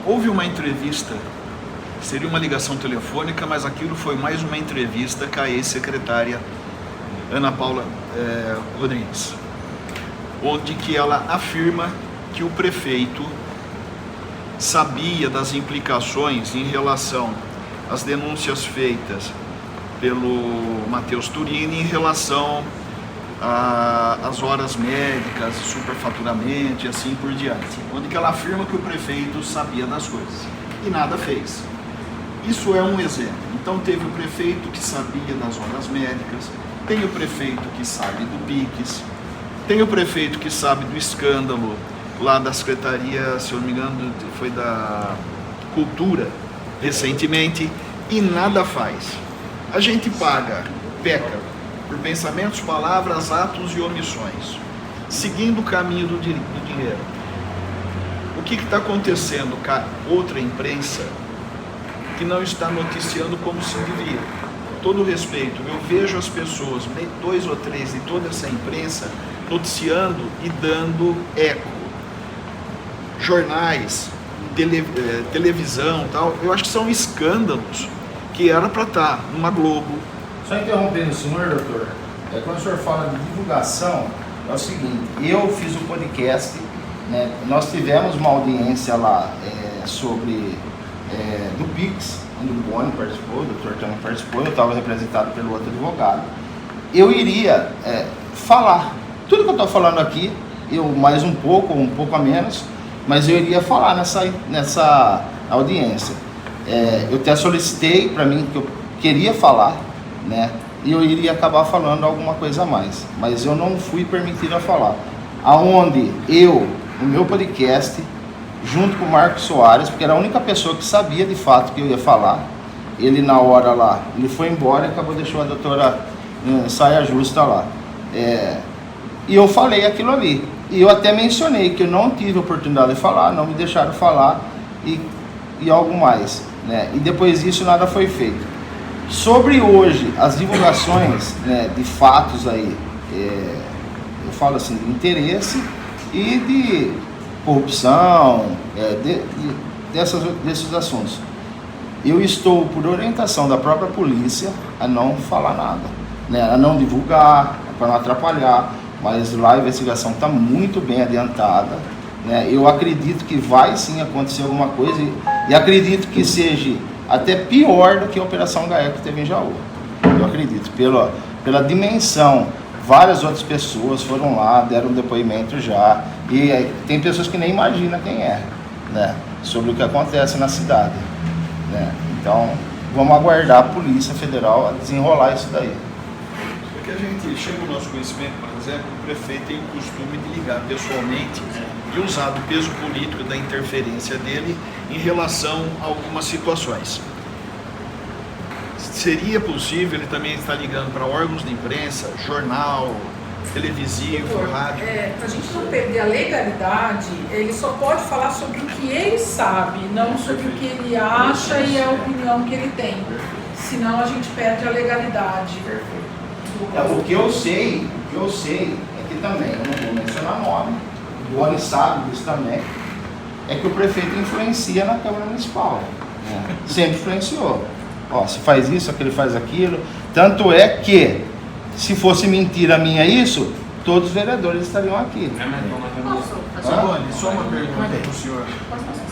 Houve uma entrevista, seria uma ligação telefônica, mas aquilo foi mais uma entrevista com a ex-secretária Ana Paula Rodrigues, onde que ela afirma que o prefeito sabia das implicações em relação às denúncias feitas pelo Matheus Turini em relação às horas médicas, superfaturamento e assim por diante, onde que ela afirma que o prefeito sabia das coisas e nada fez. Isso é um exemplo. Então teve o prefeito que sabia das horas médicas, tem o prefeito que sabe do PIX, tem o prefeito que sabe do escândalo lá da Secretaria, se eu não me engano, foi da Cultura, recentemente, e nada faz. A gente peca por pensamentos, palavras, atos e omissões, seguindo o caminho do dinheiro. O que está acontecendo com a outra imprensa que não está noticiando como se devia? Com todo respeito, eu vejo as pessoas, 2 ou 3 de toda essa imprensa, noticiando e dando eco. Jornais, televisão, tal, eu acho que são escândalos que era para estar numa Globo. Só interrompendo o senhor, doutor, quando o senhor fala de divulgação, é o seguinte, eu fiz um podcast, né, nós tivemos uma audiência lá sobre do PIX, onde o Boni participou, o doutor também participou, eu estava representado pelo outro advogado. Eu iria falar, tudo que eu estou falando aqui, eu mais um pouco a menos, mas eu iria falar nessa audiência. Eu até solicitei para mim que eu queria falar, né? E eu iria acabar falando alguma coisa a mais, mas eu não fui permitido a falar. Aonde no meu podcast, junto com o Marcos Soares, porque era a única pessoa que sabia de fato que eu ia falar, ele na hora lá, ele foi embora e acabou deixando a doutora Saia Justa lá. E eu falei aquilo ali. E eu até mencionei que eu não tive oportunidade de falar, não me deixaram falar e algo mais, né? E depois disso nada foi feito. Sobre hoje, as divulgações, né, de fatos aí, eu falo assim, de interesse e de corrupção, desses assuntos. Eu estou, por orientação da própria polícia, a não falar nada, né, a não divulgar, para não atrapalhar. Mas lá a investigação está muito bem adiantada, né? Eu acredito que vai sim acontecer alguma coisa e acredito que seja até pior do que a Operação GAECO que teve em Jaú. Eu acredito, pela dimensão, várias outras pessoas foram lá, deram depoimento já, e tem pessoas que nem imaginam quem é, né? Sobre o que acontece na cidade, né? Então, vamos aguardar a Polícia Federal a desenrolar isso daí. Porque a gente chega ao nosso conhecimento, por exemplo, o prefeito tem o costume de ligar pessoalmente e usar do peso político da interferência dele em relação a algumas situações. Seria possível ele também estar ligando para órgãos de imprensa, jornal, televisivo, Doutor, rádio? para a gente não perder a legalidade, ele só pode falar sobre o que ele sabe, não sobre o que ele acha e a opinião que ele tem. Senão a gente perde a legalidade. O que eu sei é que também, eu não vou mencionar nome, o Boni sabe disso também, é que o prefeito influencia na Câmara Municipal, né? Sempre influenciou. Ó, se faz isso, aquele faz aquilo. Tanto é que, se fosse mentira minha isso, todos os vereadores estariam aqui. Posso fazer Simone, só uma pergunta para o senhor.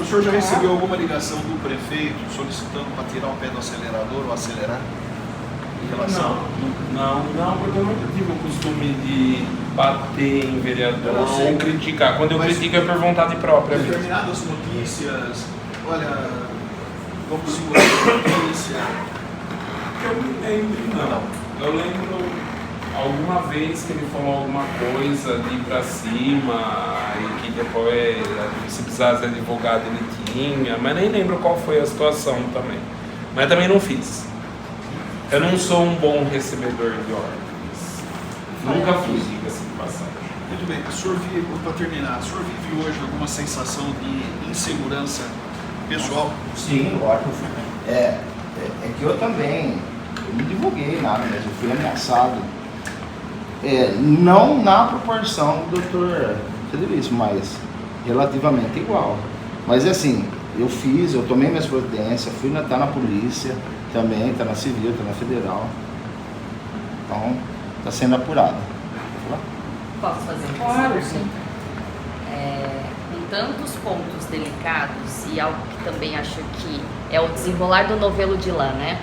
O senhor já recebeu alguma ligação do prefeito solicitando para tirar o pé do acelerador ou acelerar? Em relação? Não, porque eu nunca tive o costume de bater em vereador Eu sei. ou criticar. Quando eu Mas- critico é por vontade própria mesmo. Determinadas notícias, olha, vamos segurar a notícia. Eu não lembro, não. Eu lembro alguma vez que ele falou alguma coisa de ir pra cima e que depois, se precisasse de advogado, ele tinha, mas nem lembro qual foi a situação também. Mas também não fiz. Eu não sou um bom recebedor de ordens. Nunca fui, diga-se de passagem. Muito bem, o senhor vive, para terminar, o senhor vive hoje alguma sensação de insegurança pessoal? Sim, lógico. É que eu também, eu não divulguei nada, mas eu fui ameaçado. Não na proporção do doutor Federico, mas relativamente igual. Mas assim, eu tomei minhas providências, tá na polícia também, tá na civil, tá na federal. Então, tá sendo apurado. Posso fazer uma Claro, pergunta? sim. Com tantos pontos delicados e algo que também acho que é o desenrolar do novelo de lã, né?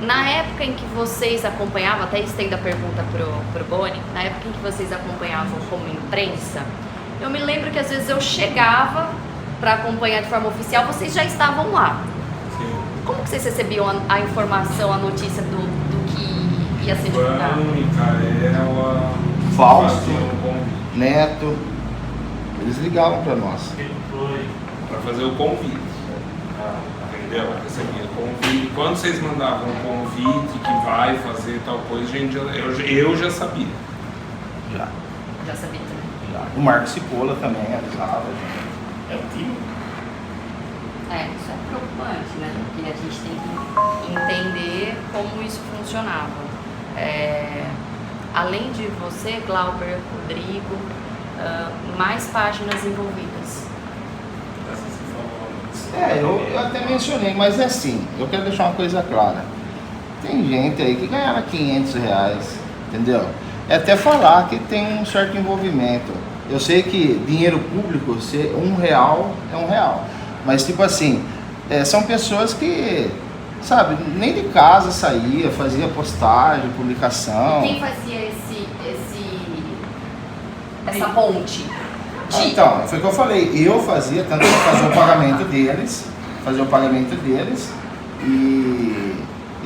Na época em que vocês acompanhavam, até estendo a pergunta pro Boni, na época em que vocês acompanhavam como imprensa, eu me lembro que às vezes eu chegava para acompanhar de forma oficial, vocês já estavam lá. Sim. Como que vocês recebiam a informação, a notícia do que ia ser divulgado? Micaela, Fausto, fazia um convite. Neto, eles ligavam para nós. Para fazer o convite. Entendeu? Recebia convite. Quando vocês mandavam um convite que vai fazer tal coisa, gente, eu já sabia. Já. Já sabia também. O Marcos Cipolla também avisava. É o time. Isso é preocupante, né? Porque a gente tem que entender como isso funcionava. Além de você, Glauber, Rodrigo, mais páginas envolvidas. Eu até mencionei, mas é assim, eu quero deixar uma coisa clara. Tem gente aí que ganhava R$500, entendeu? É até falar que tem um certo envolvimento. Eu sei que dinheiro público, ser R$1 é R$1. Mas tipo assim, são pessoas que, sabe, nem de casa saía, fazia postagem, publicação. E quem fazia essa ponte? Então, foi o que eu falei, eu fazia, tanto que eu fazia o pagamento deles, e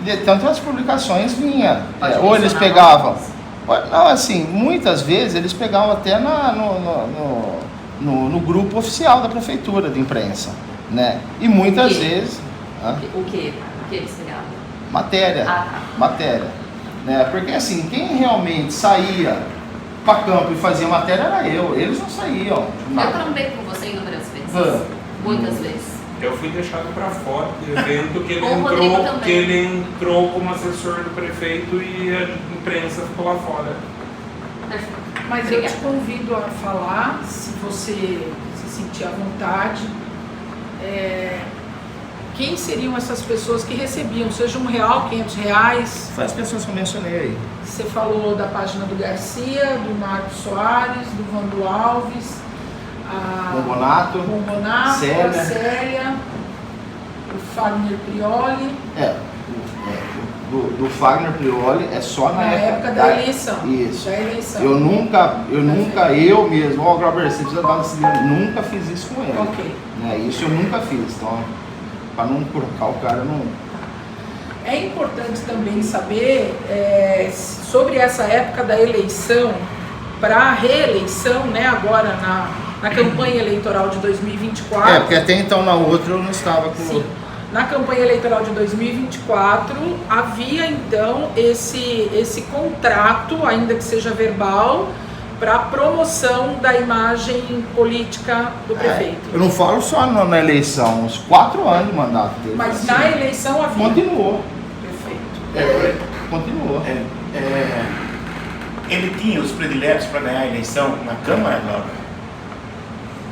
de tanto as publicações vinha, ou eles pegavam, não, assim, muitas vezes eles pegavam até no grupo oficial da prefeitura de imprensa, né? E muitas vezes... O que eles pegavam? Matéria, matéria, né? Porque assim, quem realmente saía para campo e fazia matéria era eu, eles não saíam. Eu também com você inúmeras vezes, muitas vezes. Eu fui deixado para fora do evento que ele, O Rodrigo entrou, também. que ele entrou como assessor do prefeito e a imprensa ficou lá fora. Perfeito. Mas Obrigada. eu te convido a falar, se você se sentir à vontade, quem seriam essas pessoas que recebiam, seja R$1, R$500? Foi as pessoas que eu mencionei aí. Você falou da página do Garcia, do Marcos Soares, do Vando Alves, a Bombonato, a Célia. Célia, o Fagner Prioli, Do Fagner Prioli é só na época da eleição. Isso. Da eleição. Eu mesmo, Glauber, você precisa dar uma nunca fiz isso com ele. Ok. Né? Isso eu nunca fiz, então, para não colocar o cara no... É importante também saber sobre essa época da eleição para a reeleição, né, agora na campanha eleitoral de 2024. porque até então na outra eu não estava com... Sim. Na campanha eleitoral de 2024 havia então esse contrato, ainda que seja verbal, para a promoção da imagem política do prefeito. Eu não falo só na eleição, uns 4 anos de mandato dele. Mas assim, na eleição havia. continuou. Perfeito. Continuou. Ele tinha os prediletos para ganhar a eleição na Câmara, Glauber?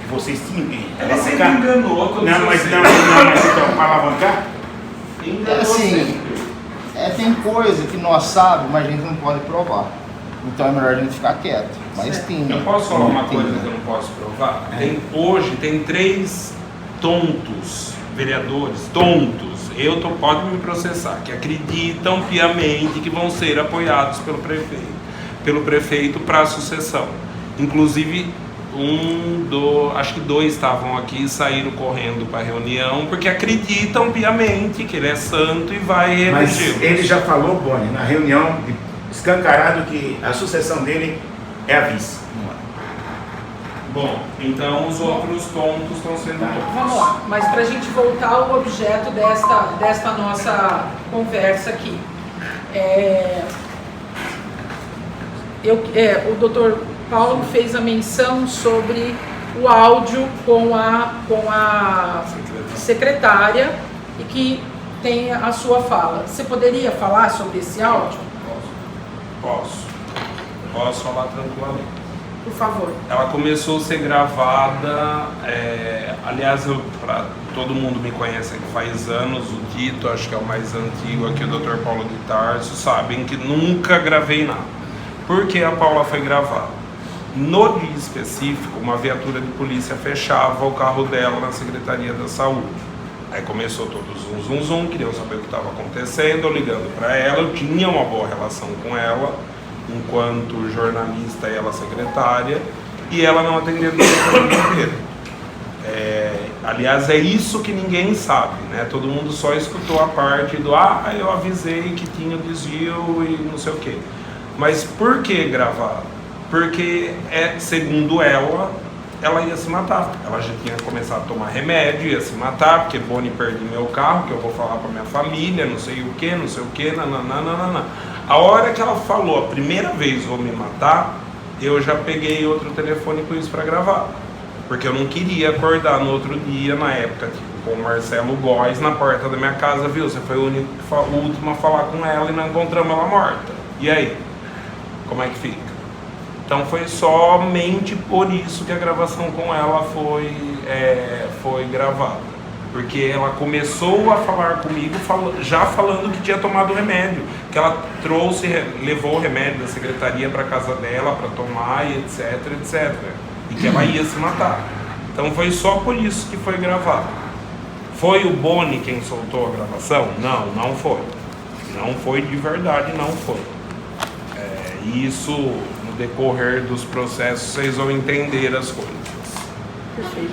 Que vocês tinham que Ele sempre enganou todos mas vocês. então, para alavancar? É assim, tem coisa que nós sabemos, mas a gente não pode provar. Então é melhor a gente ficar quieto. Mas tem. Eu posso falar uma tem, coisa que eu não posso provar? Hoje tem 3 tontos, vereadores, tontos, pode me processar, que acreditam piamente que vão ser apoiados pelo prefeito para a sucessão. Inclusive, acho que 2 estavam aqui e saíram correndo para a reunião, porque acreditam piamente que ele é santo e vai reeleger. Mas ele já falou, Boni, na reunião, escancarado, que a sucessão dele é a vice. Bom, então os outros tontos estão sendo tontos. Vamos lá, mas para a gente voltar ao objeto desta nossa conversa aqui. O doutor Paulo fez a menção sobre o áudio com a secretária e que tem a sua fala. Você poderia falar sobre esse áudio? Posso falar tranquilamente. Por favor. Ela começou a ser gravada, aliás, todo mundo me conhece aqui faz anos, o Tito, acho que é o mais antigo aqui, o Dr. Paulo de Tarso, sabem que nunca gravei nada. Por que a Paula foi gravada? No dia específico, uma viatura de polícia fechava o carro dela na Secretaria da Saúde. Aí começou todo o zum, queriam saber o que estava acontecendo, eu ligando para ela, eu tinha uma boa relação com ela, enquanto jornalista e ela secretária, e ela não atendeu o telefone inteiro. Aliás, é isso que ninguém sabe, né? Todo mundo só escutou a parte do eu avisei que tinha desvio e não sei o quê. Mas por que gravar? Porque, segundo ela ia se matar. Ela já tinha começado a tomar remédio, ia se matar, porque Boni perdi meu carro, que eu vou falar para minha família, não sei o que, nananana. A hora que ela falou, a primeira vez vou me matar, eu já peguei outro telefone com isso para gravar. Porque eu não queria acordar no outro dia, na época, com o Marcelo Góes na porta da minha casa, viu? Você foi o último a falar com ela e não encontramos ela morta. E aí? Como é que fica? Então foi somente por isso que a gravação com ela foi gravada. Porque ela começou a falar comigo já falando que tinha tomado remédio, que ela levou o remédio da secretaria para casa dela para tomar e etc, e que ela ia se matar. Então foi só por isso que foi gravado. Foi o Boni quem soltou a gravação? Não foi. Não foi de verdade, não foi. Isso, no decorrer dos processos, vocês vão entender as coisas. Perfeito.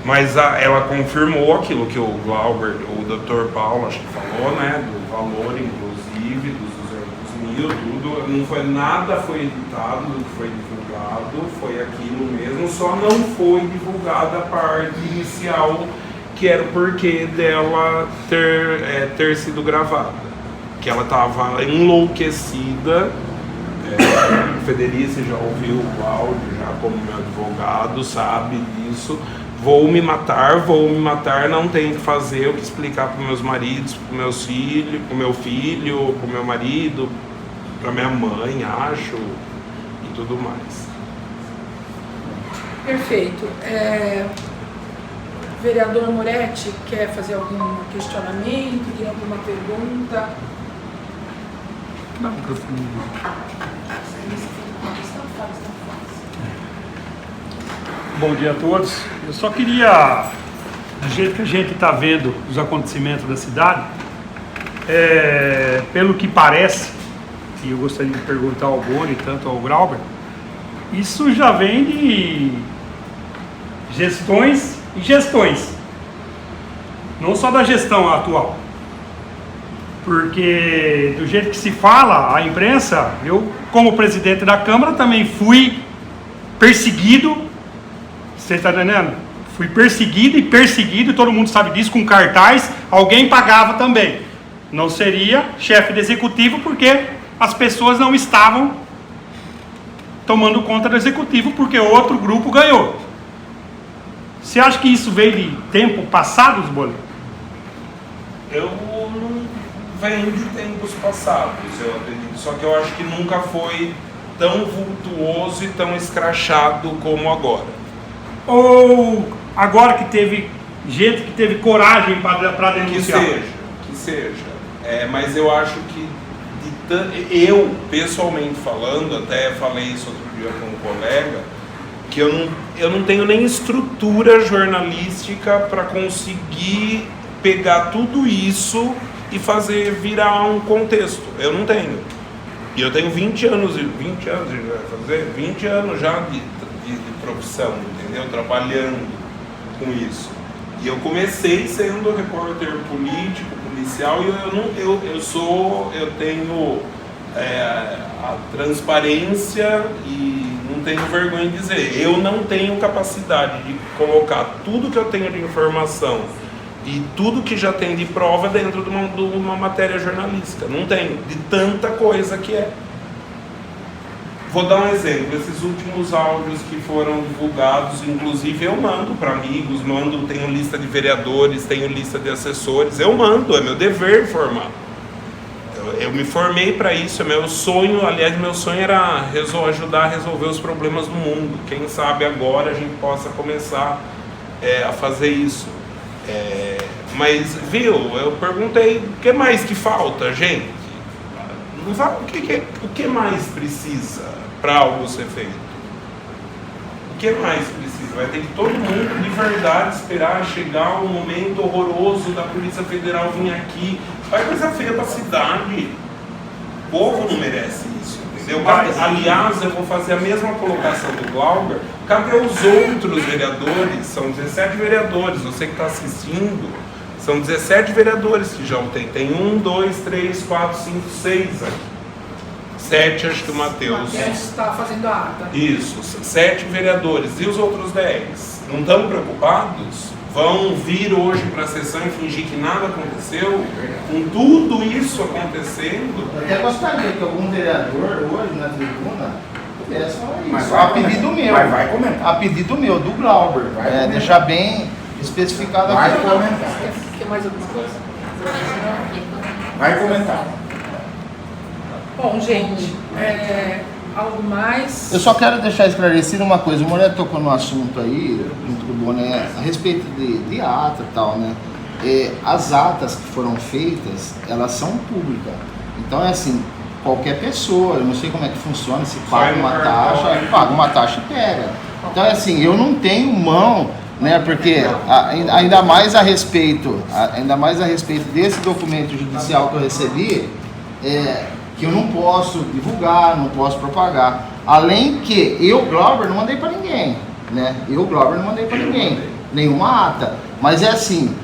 Mas ela confirmou aquilo que o Glauber, o Dr. Paulo, acho que falou, né? Do valor, inclusive, dos 200 mil, tudo. Não foi nada, foi editado do que foi divulgado, foi aquilo mesmo, só não foi divulgada a parte inicial, que era o porquê dela ter sido gravada. Que ela estava enlouquecida. O Federici já ouviu o áudio, já como meu advogado, sabe disso. Vou me matar, não tenho que fazer, o que explicar para meus maridos, para meus filhos, para o meu filho, para o meu marido, para minha mãe, acho, e tudo mais. Perfeito. Vereador Moretti, quer fazer algum questionamento, tem alguma pergunta? Não, Bom dia a todos. Eu só queria, do jeito que a gente está vendo os acontecimentos da cidade, pelo que parece, e eu gostaria de perguntar ao Boni, tanto ao Glauber, isso já vem de gestões e gestões, não só da gestão atual. Porque do jeito que se fala, a imprensa, eu como presidente da Câmara também fui perseguido, você está entendendo? Fui perseguido, todo mundo sabe disso, com cartaz, alguém pagava também. Não seria chefe de executivo porque as pessoas não estavam tomando conta do executivo porque outro grupo ganhou. Você acha que isso veio de tempo passados, Boni? Eu não venho de tempos passados, eu acredito, só que eu acho que nunca foi tão vultuoso e tão escrachado como agora. Ou agora que teve gente que teve coragem para denunciar? Que que seja. Mas eu acho que, eu pessoalmente falando, até falei isso outro dia com um colega, que eu não tenho nem estrutura jornalística para conseguir pegar tudo isso e fazer virar um contexto. Eu não tenho. E eu tenho 20 anos, a gente vai fazer 20 anos já de profissão, entendeu? Trabalhando com isso. E eu comecei sendo repórter político, policial, e eu tenho a transparência e não tenho vergonha de dizer, eu não tenho capacidade de colocar tudo que eu tenho de informação e tudo que já tem de prova dentro de uma matéria jornalística. Não tenho, de tanta coisa que é. Vou dar um exemplo, esses últimos áudios que foram divulgados, inclusive eu mando para amigos, tenho lista de vereadores, tenho lista de assessores, eu mando, é meu dever informar. Eu me formei para isso, é meu sonho, aliás, meu sonho era ajudar a resolver os problemas do mundo. Quem sabe agora a gente possa começar a fazer isso. Mas, viu, eu perguntei, o que mais que falta, gente? O que mais precisa para algo ser feito? O que mais precisa? Vai ter que todo mundo de verdade esperar chegar um momento horroroso da Polícia Federal vir aqui. Vai coisa feia para a cidade. O povo não merece isso, entendeu? Aliás, eu vou fazer a mesma colocação do Glauber. Cadê os outros vereadores? São 17 vereadores, você que está assistindo, são 17 vereadores que já o tem. Tem 1, 2, 3, 4, 5, 6 aqui. 7, acho que o Matheus está fazendo a ata. Isso, 7 vereadores. E os outros 10? Não estão preocupados? Vão vir hoje para a sessão e fingir que nada aconteceu? Com tudo isso acontecendo? Eu até gostaria que algum vereador hoje na tribuna pudesse falar isso. A pedido meu. Mas vai comentar. A pedido meu, do Glauber. Deixar bem especificado aqui. Vai comentar. Quer mais alguma coisa? Vai comentar. Bom, gente, algo mais? Eu só quero deixar esclarecido uma coisa. O Moreira tocou no assunto aí, junto com o Boné, a respeito de ata e tal, né? As atas que foram feitas, elas são públicas. Então é assim, qualquer pessoa, eu não sei como é que funciona, se paga uma taxa e pega. Então é assim, eu não tenho mão, né? Porque ainda mais a respeito desse documento judicial que eu recebi, que eu não posso divulgar, não posso propagar. Além que eu, Glauber, não mandei para ninguém, né? Nenhuma ata. Mas é assim,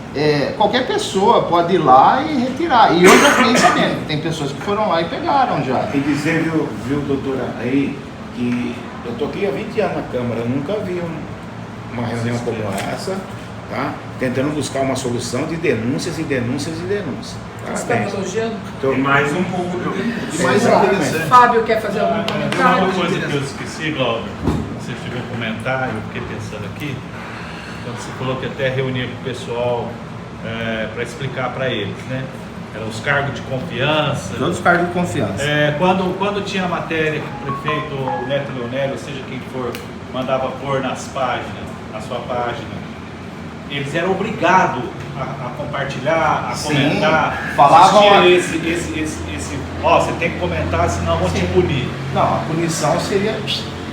qualquer pessoa pode ir lá e retirar. E eu já fiquei sabendo, tem pessoas que foram lá e pegaram já. E dizer, viu, doutora, aí, que eu tô aqui há 20 anos na Câmara, eu nunca vi uma reunião como essa, tá? Tentando buscar uma solução de denúncias e denúncias e denúncias. Você está elogiando? Tem mais um pouco. Fábio quer fazer algum comentário? Uma coisa que eu esqueci, Glauber, você chegou a comentar, eu fiquei pensando aqui, quando você falou que até reunia com o pessoal para explicar para eles, né? Eram os cargos de confiança. Todos os cargos de confiança. Quando tinha matéria que o prefeito, o Neto Leonel, ou seja quem for, mandava pôr nas páginas, na sua página, eles eram obrigados a compartilhar, a comentar. Falavam você tem que comentar, senão vão te punir. Não, a punição seria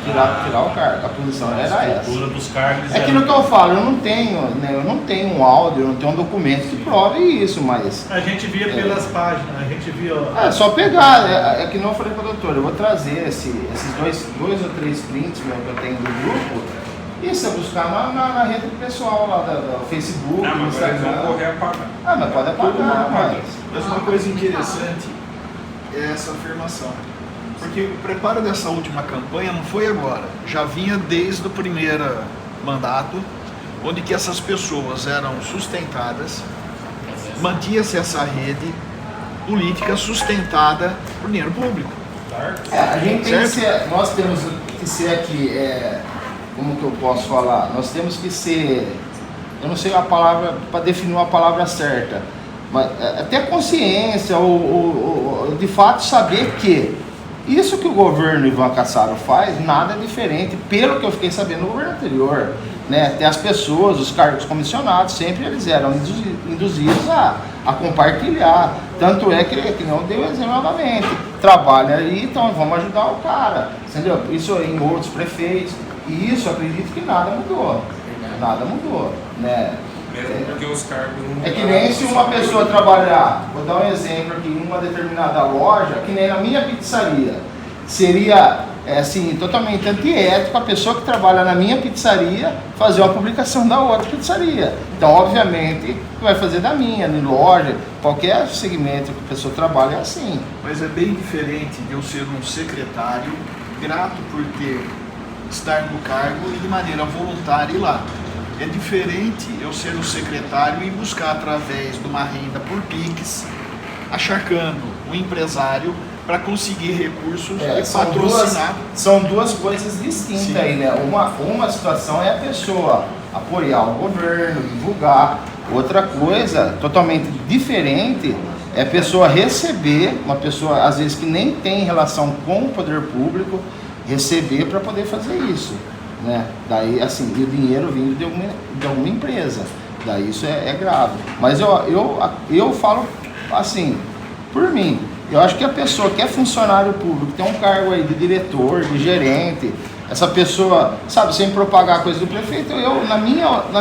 tirar o cargo. A punição era essa. A estrutura dos cargos. É aquilo que eu falo, eu não tenho um áudio, eu não tenho um documento que prove isso, mas... A gente via pelas páginas, a gente via... É só pegar, é que não eu falei para o doutor, eu vou trazer esses dois ou três prints que eu tenho do grupo, e você buscar na rede pessoal lá do Facebook, no Instagram. Mas pode apagar, Mas uma coisa interessante é essa afirmação. Porque o preparo dessa última campanha não foi agora, já vinha desde o primeiro mandato, onde que essas pessoas eram sustentadas, mantinha-se essa rede política sustentada por dinheiro público. A gente tem que ser, nós temos que ser aqui, como que eu posso falar? Nós temos que ser, eu não sei a palavra, para definir uma palavra certa, mas até consciência, ou de fato saber que Isso que o governo Ivan Cassaro faz, nada é diferente, pelo que eu fiquei sabendo no governo anterior. Né? Até as pessoas, os cargos comissionados, sempre eles eram induzidos a compartilhar. Tanto é que não deu exemplo novamente. Trabalha aí, então vamos ajudar o cara. Entendeu? Isso em outros prefeitos. E isso eu acredito que nada mudou. Nada mudou. Né? Mesmo porque os cargos não É que nem se uma pessoa trabalhar, vou dar um exemplo aqui, em uma determinada loja, que nem na minha pizzaria, seria assim, totalmente antiético a pessoa que trabalha na minha pizzaria fazer uma publicação da outra pizzaria. Então, obviamente, vai fazer da minha, em loja, qualquer segmento que a pessoa trabalha é assim. Mas é bem diferente de eu ser um secretário, grato por estar no cargo e de maneira voluntária ir lá. É diferente eu ser um secretário e buscar através de uma renda por Pix, acharcando o empresário para conseguir recursos e patrocinar. São duas coisas distintas. Sim. Aí, né? Uma situação é a pessoa apoiar o governo, divulgar. Outra coisa, totalmente diferente, é a pessoa receber, uma pessoa às vezes que nem tem relação com o poder público, receber para poder fazer isso. Né? Daí, assim, e o dinheiro vindo de alguma empresa. Daí isso é grave. Mas eu falo assim, por mim, eu acho que a pessoa que é funcionário público, tem um cargo aí de diretor, de gerente, essa pessoa, sabe, sem propagar a coisa do prefeito, na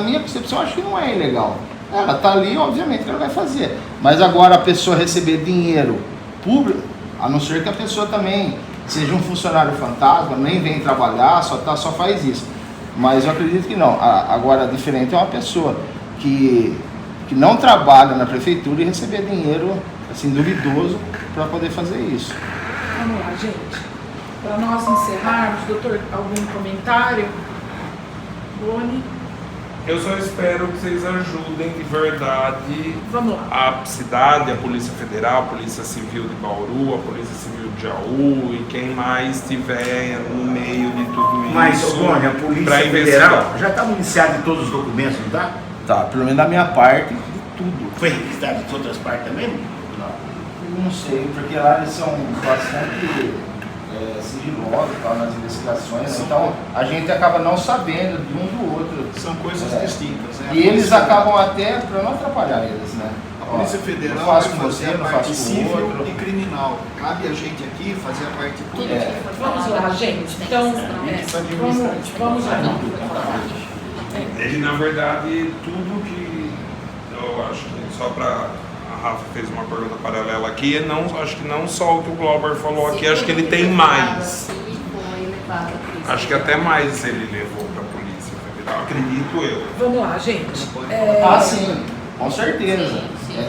minha concepção, acho que não é ilegal. Ela tá ali, obviamente, que ela vai fazer. Mas agora a pessoa receber dinheiro público, a não ser que a pessoa também seja um funcionário fantasma, nem vem trabalhar, só faz isso. Mas eu acredito que não. Agora, diferente é uma pessoa que não trabalha na prefeitura e receber dinheiro, assim, duvidoso, para poder fazer isso. Vamos lá, gente. Para nós encerrarmos, doutor, algum comentário? Boni? Eu só espero que vocês ajudem de verdade. Vamos lá. A cidade, a Polícia Federal, a Polícia Civil de Bauru, a Polícia Civil de Jaú e quem mais estiver no meio de tudo isso. Mas, Boni, a Polícia Federal já está municiada de todos os documentos, não está? Tá, pelo menos da minha parte, de tudo. Foi registrado de outras partes também? Não sei, porque lá eles são bastante sigilosos nas investigações, então a gente acaba não sabendo de um do outro. São coisas distintas. Né? E eles acabam até, para não atrapalhar eles, né? A Polícia Federal vai fazer a parte civil e criminal. Cabe a gente aqui fazer a parte política. Vamos lá, gente. Então, vamos lá. E na verdade, tudo que eu acho que só para a Rafa fez uma pergunta paralela aqui, acho que não só o que o Glauber falou aqui, acho que ele tem mais. Acho que até mais ele levou para a Polícia Federal, acredito eu. Vamos lá, gente. Sim, com certeza.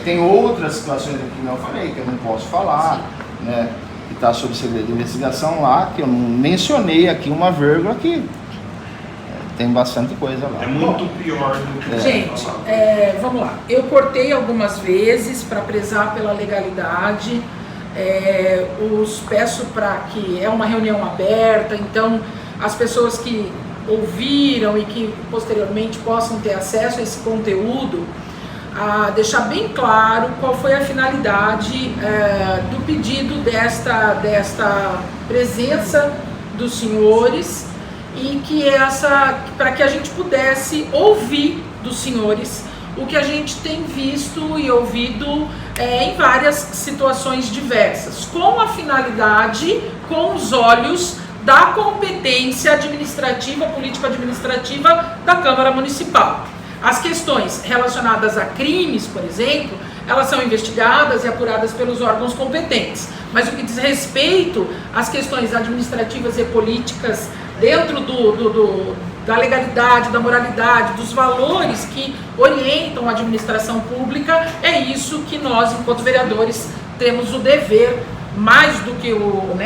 Tem outras situações aqui que eu falei, que eu não posso falar, né? Que está sob segredo de investigação lá, que eu não mencionei aqui uma vírgula que tem bastante coisa lá. É muito pior do que... Gente, vamos lá. Eu cortei algumas vezes para prezar pela legalidade. Os peço para que é uma reunião aberta, então as pessoas que ouviram e que posteriormente possam ter acesso a esse conteúdo, a deixar bem claro qual foi a finalidade do pedido desta presença dos senhores e que para que a gente pudesse ouvir dos senhores o que a gente tem visto e ouvido em várias situações diversas, com a finalidade, com os olhos da competência administrativa, político-administrativa da Câmara Municipal. As questões relacionadas a crimes, por exemplo, elas são investigadas e apuradas pelos órgãos competentes. Mas o que diz respeito às questões administrativas e políticas dentro da legalidade, da moralidade, dos valores que orientam a administração pública, é isso que nós, enquanto vereadores, temos o dever, mais do que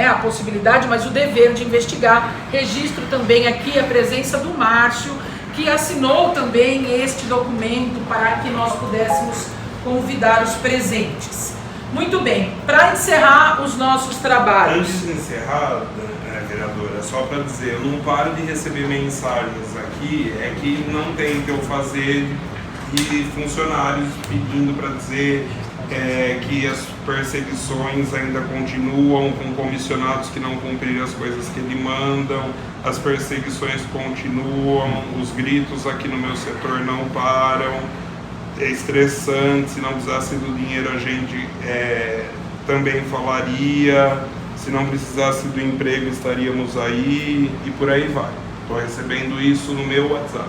a possibilidade, mas o dever de investigar. Registro também aqui a presença do Márcio, que assinou também este documento para que nós pudéssemos convidar os presentes. Muito bem, para encerrar os nossos trabalhos. Antes de encerrar, vereadora, só para dizer, eu não paro de receber mensagens aqui, é que não tem que eu fazer de funcionários pedindo para dizer que as perseguições ainda continuam com comissionados que não cumpriram as coisas que ele mandam, as perseguições continuam, os gritos aqui no meu setor não param, é estressante, se não precisasse do dinheiro a gente também falaria, se não precisasse do emprego estaríamos aí e por aí vai. Estou recebendo isso no meu WhatsApp.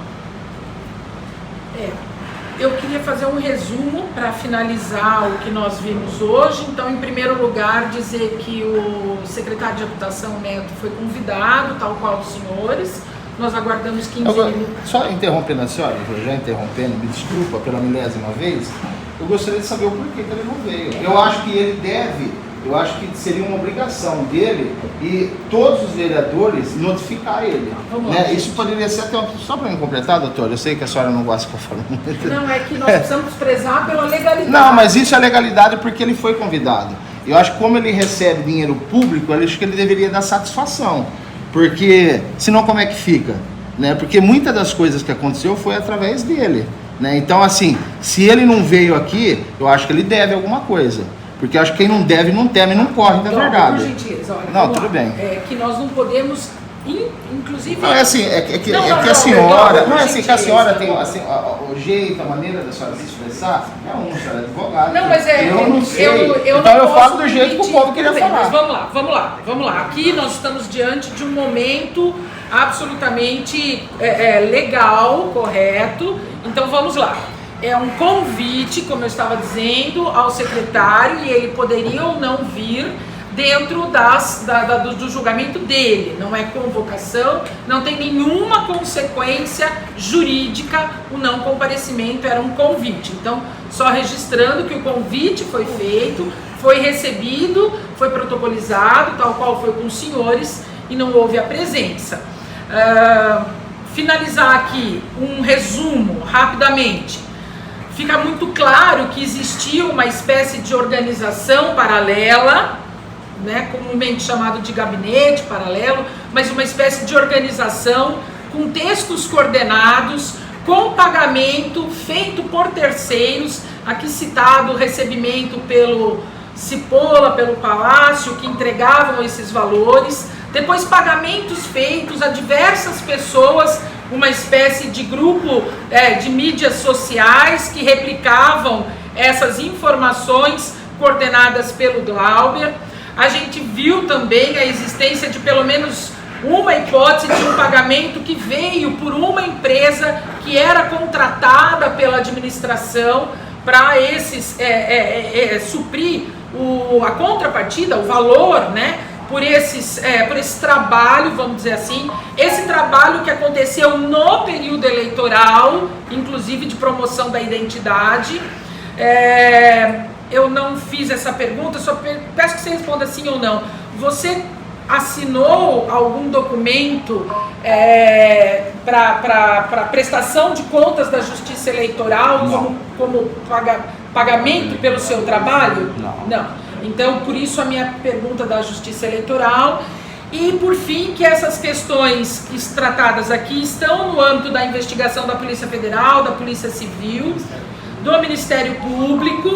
Eu queria fazer um resumo para finalizar o que nós vimos hoje. Então, em primeiro lugar, dizer que o secretário de Habitação, Neto, foi convidado, tal qual os senhores. Nós aguardamos 15 minutos. Só interrompendo a senhora, já interrompendo, me desculpa pela milésima vez, eu gostaria de saber o porquê que ele não veio. Eu acho que ele deve... Eu acho que seria uma obrigação dele e todos os vereadores notificar ele. Né? Isso poderia ser até só para me completar, doutor. Eu sei que a senhora não gosta que eu falo muito. Não, é que nós precisamos prezar pela legalidade. Não, mas isso é legalidade porque ele foi convidado. Eu acho que como ele recebe dinheiro público, eu acho que ele deveria dar satisfação. Porque senão como é que fica? Né? Porque muitas das coisas que aconteceu foi através dele. Né? Então, assim, se ele não veio aqui, eu acho que ele deve alguma coisa. Porque eu acho que quem não deve, não teme, não corre da verdade. Por gentileza, olha, não, tudo bem. É que nós não podemos, inclusive... Não, é assim, que a senhora... Não, é assim, que a senhora tem assim, o jeito, a maneira da senhora se expressar, a senhora é advogada. Não, mas eu não sei. Eu então não eu posso falo do jeito que o povo queria falar. Mas vamos lá. Aqui nós estamos diante de um momento absolutamente legal, correto. Então vamos lá. É um convite, como eu estava dizendo, ao secretário, e ele poderia ou não vir dentro do julgamento dele. Não é convocação, não tem nenhuma consequência jurídica o não comparecimento, era um convite. Então, só registrando que o convite foi feito, foi recebido, foi protocolizado, tal qual foi com os senhores, e não houve a presença. Finalizar aqui um resumo, rapidamente. Fica muito claro que existia uma espécie de organização paralela, né, comumente chamado de gabinete paralelo, mas uma espécie de organização com textos coordenados, com pagamento feito por terceiros, aqui citado o recebimento pelo Cipolla, pelo Palácio, que entregavam esses valores, depois pagamentos feitos a diversas pessoas, uma espécie de grupo de mídias sociais que replicavam essas informações coordenadas pelo Glauber. A gente viu também a existência de pelo menos uma hipótese de um pagamento que veio por uma empresa que era contratada pela administração para suprir a contrapartida, o valor, né? Por esse trabalho, vamos dizer assim, esse trabalho que aconteceu no período eleitoral, inclusive de promoção da identidade. Eu não fiz essa pergunta, só peço que você responda sim ou não. Você assinou algum documento para prestação de contas da Justiça Eleitoral como pagamento pelo seu trabalho? Não. Então, por isso a minha pergunta da Justiça Eleitoral. E, por fim, que essas questões tratadas aqui estão no âmbito da investigação da Polícia Federal, da Polícia Civil, do Ministério Público.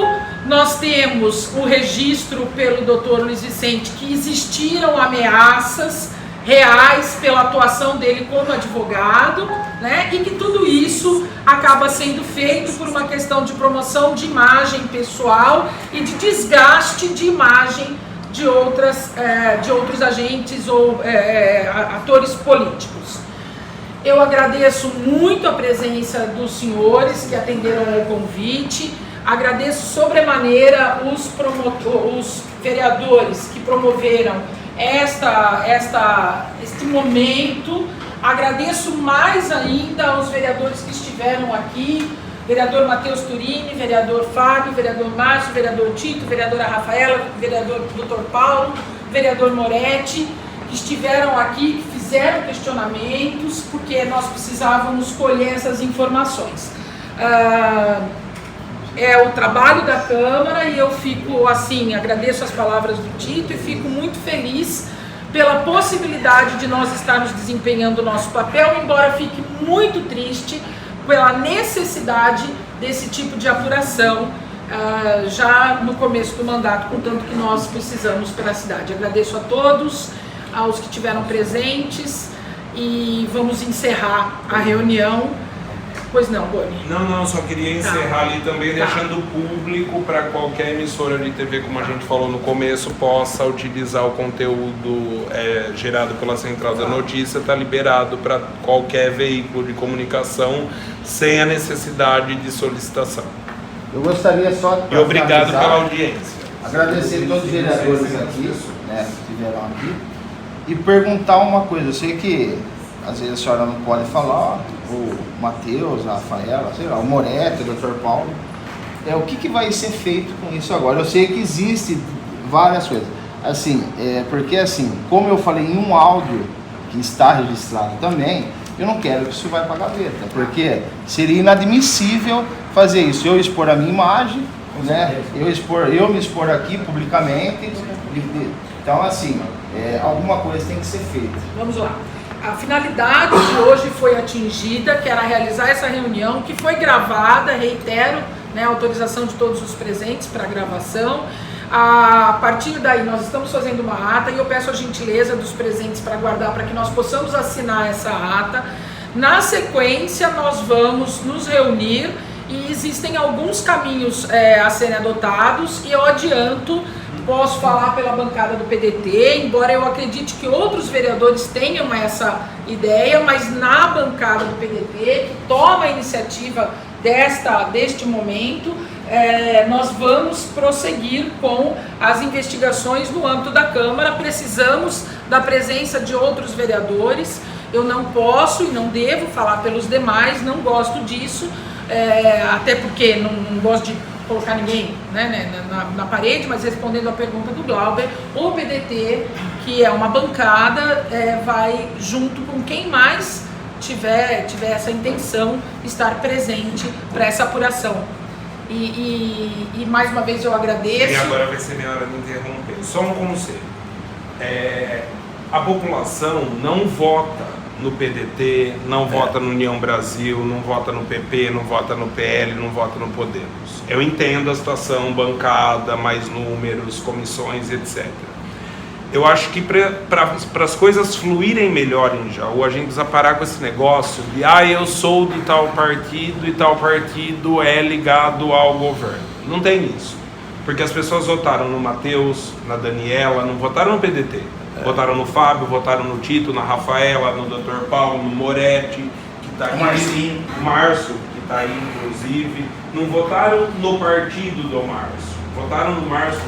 Nós temos o registro pelo Dr. Luiz Vicente que existiram ameaças reais pela atuação dele como advogado, né? E que tudo isso acaba sendo feito por uma questão de promoção de imagem pessoal e de desgaste de imagem de outros agentes ou atores políticos. Eu agradeço muito a presença dos senhores que atenderam ao convite, agradeço sobremaneira os vereadores que promoveram este momento, agradeço mais ainda aos vereadores que estiveram aqui, vereador Matheus Turini, vereador Fábio, vereador Márcio, vereador Tito, vereadora Rafaela, vereador Dr. Paulo, vereador Moretti, que estiveram aqui, que fizeram questionamentos, porque nós precisávamos colher essas informações. É o trabalho da Câmara e eu fico assim, agradeço as palavras do Tito e fico muito feliz pela possibilidade de nós estarmos desempenhando o nosso papel, embora fique muito triste pela necessidade desse tipo de apuração já no começo do mandato, com tanto que nós precisamos pela cidade. Agradeço a todos, aos que tiveram presentes, e vamos encerrar a reunião. Pois não, Boni? Não, só queria encerrar ali também, deixando público para qualquer emissora de TV, como a gente falou no começo, possa utilizar o conteúdo gerado pela Central da Notícia, está liberado para qualquer veículo de comunicação, sem a necessidade de solicitação. Eu gostaria só de... E obrigado pela audiência. Agradecer todos os vereadores aqui, né, que estiveram aqui, e perguntar uma coisa. Eu sei que às vezes a senhora não pode falar, o Matheus, a Rafaela, sei lá, o Moretti, o Dr. Paulo, o que vai ser feito com isso agora? Eu sei que existe várias coisas, assim, porque assim, como eu falei em um áudio que está registrado também, eu não quero que isso vá para a gaveta, porque seria inadmissível fazer isso, eu expor a minha imagem, né, eu me expor aqui publicamente, então assim, alguma coisa tem que ser feita. Vamos lá. A finalidade de hoje foi atingida, que era realizar essa reunião, que foi gravada, reitero, né, a autorização de todos os presentes para a gravação. A partir daí nós estamos fazendo uma ata e eu peço a gentileza dos presentes para guardar, para que nós possamos assinar essa ata. Na sequência nós vamos nos reunir e existem alguns caminhos a serem adotados, e eu adianto, posso falar pela bancada do PDT, embora eu acredite que outros vereadores tenham essa ideia, mas na bancada do PDT, que toma a iniciativa deste momento, nós vamos prosseguir com as investigações no âmbito da Câmara. Precisamos da presença de outros vereadores. Eu não posso e não devo falar pelos demais, não gosto disso, até porque não gosto de colocar ninguém, né, na parede, mas respondendo a pergunta do Glauber, o PDT, que é uma bancada, vai junto com quem mais tiver essa intenção, estar presente para essa apuração. E mais uma vez eu agradeço. E agora vai ser minha hora de interromper. Só um conselho. A população não vota no PDT, não vota no União Brasil, não vota no PP, não vota no PL, não vota no Podemos. Eu entendo a situação, bancada, mais números, comissões, etc. Eu acho que para as coisas fluírem melhor em Jaú, a gente precisa parar com esse negócio de eu sou de tal partido e tal partido é ligado ao governo. Não tem isso. Porque as pessoas votaram no Matheus, na Daniela, não votaram no PDT. Votaram no Fábio, votaram no Tito, na Rafaela, no Dr. Paulo, no Moretti, que está aqui, o Márcio, que está aí inclusive. Não votaram no partido do Márcio, votaram no Márcio,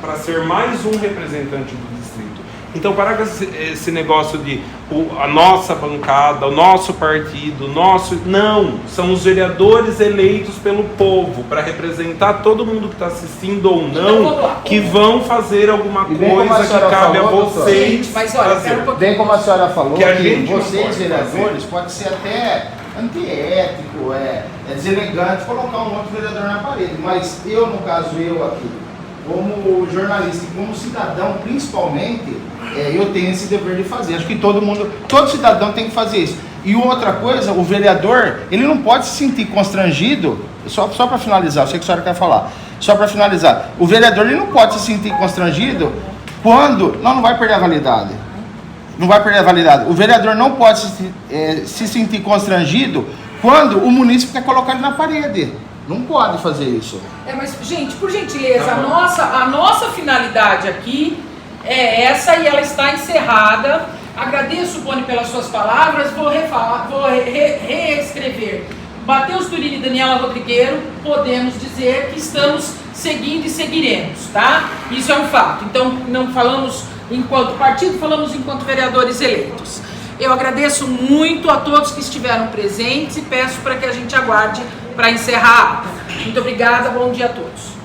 para ser mais um representante do distrito. Então, parar com esse negócio de a nossa bancada, o nosso partido, não, são os vereadores eleitos pelo povo para representar todo mundo que está assistindo ou não, que vão fazer alguma coisa que cabe a vocês. Mas olha, bem como a senhora falou, que vocês vereadores pode ser até antiético, deselegante colocar um outro vereador na parede, mas eu, no caso, eu aqui, como jornalista e como cidadão principalmente, eu tenho esse dever de fazer. Acho que todo cidadão tem que fazer isso. E outra coisa, o vereador, ele não pode se sentir constrangido, só para finalizar, eu sei que a senhora quer falar, só para finalizar, o vereador ele não pode se sentir constrangido quando, não vai perder a validade. Não vai perder a validade. O vereador não pode se sentir constrangido quando o munícipe quer colocar ele na parede. Não pode fazer isso. Mas, gente, por gentileza, a nossa finalidade aqui é essa e ela está encerrada. Agradeço, Boni, pelas suas palavras. Vou reescrever. Matheus Turini e Daniela Rodrigueiro, podemos dizer que estamos seguindo e seguiremos, tá? Isso é um fato. Então, não falamos enquanto partido, falamos enquanto vereadores eleitos. Eu agradeço muito a todos que estiveram presentes e peço para que a gente aguarde para encerrar a ata. Muito obrigada, bom dia a todos.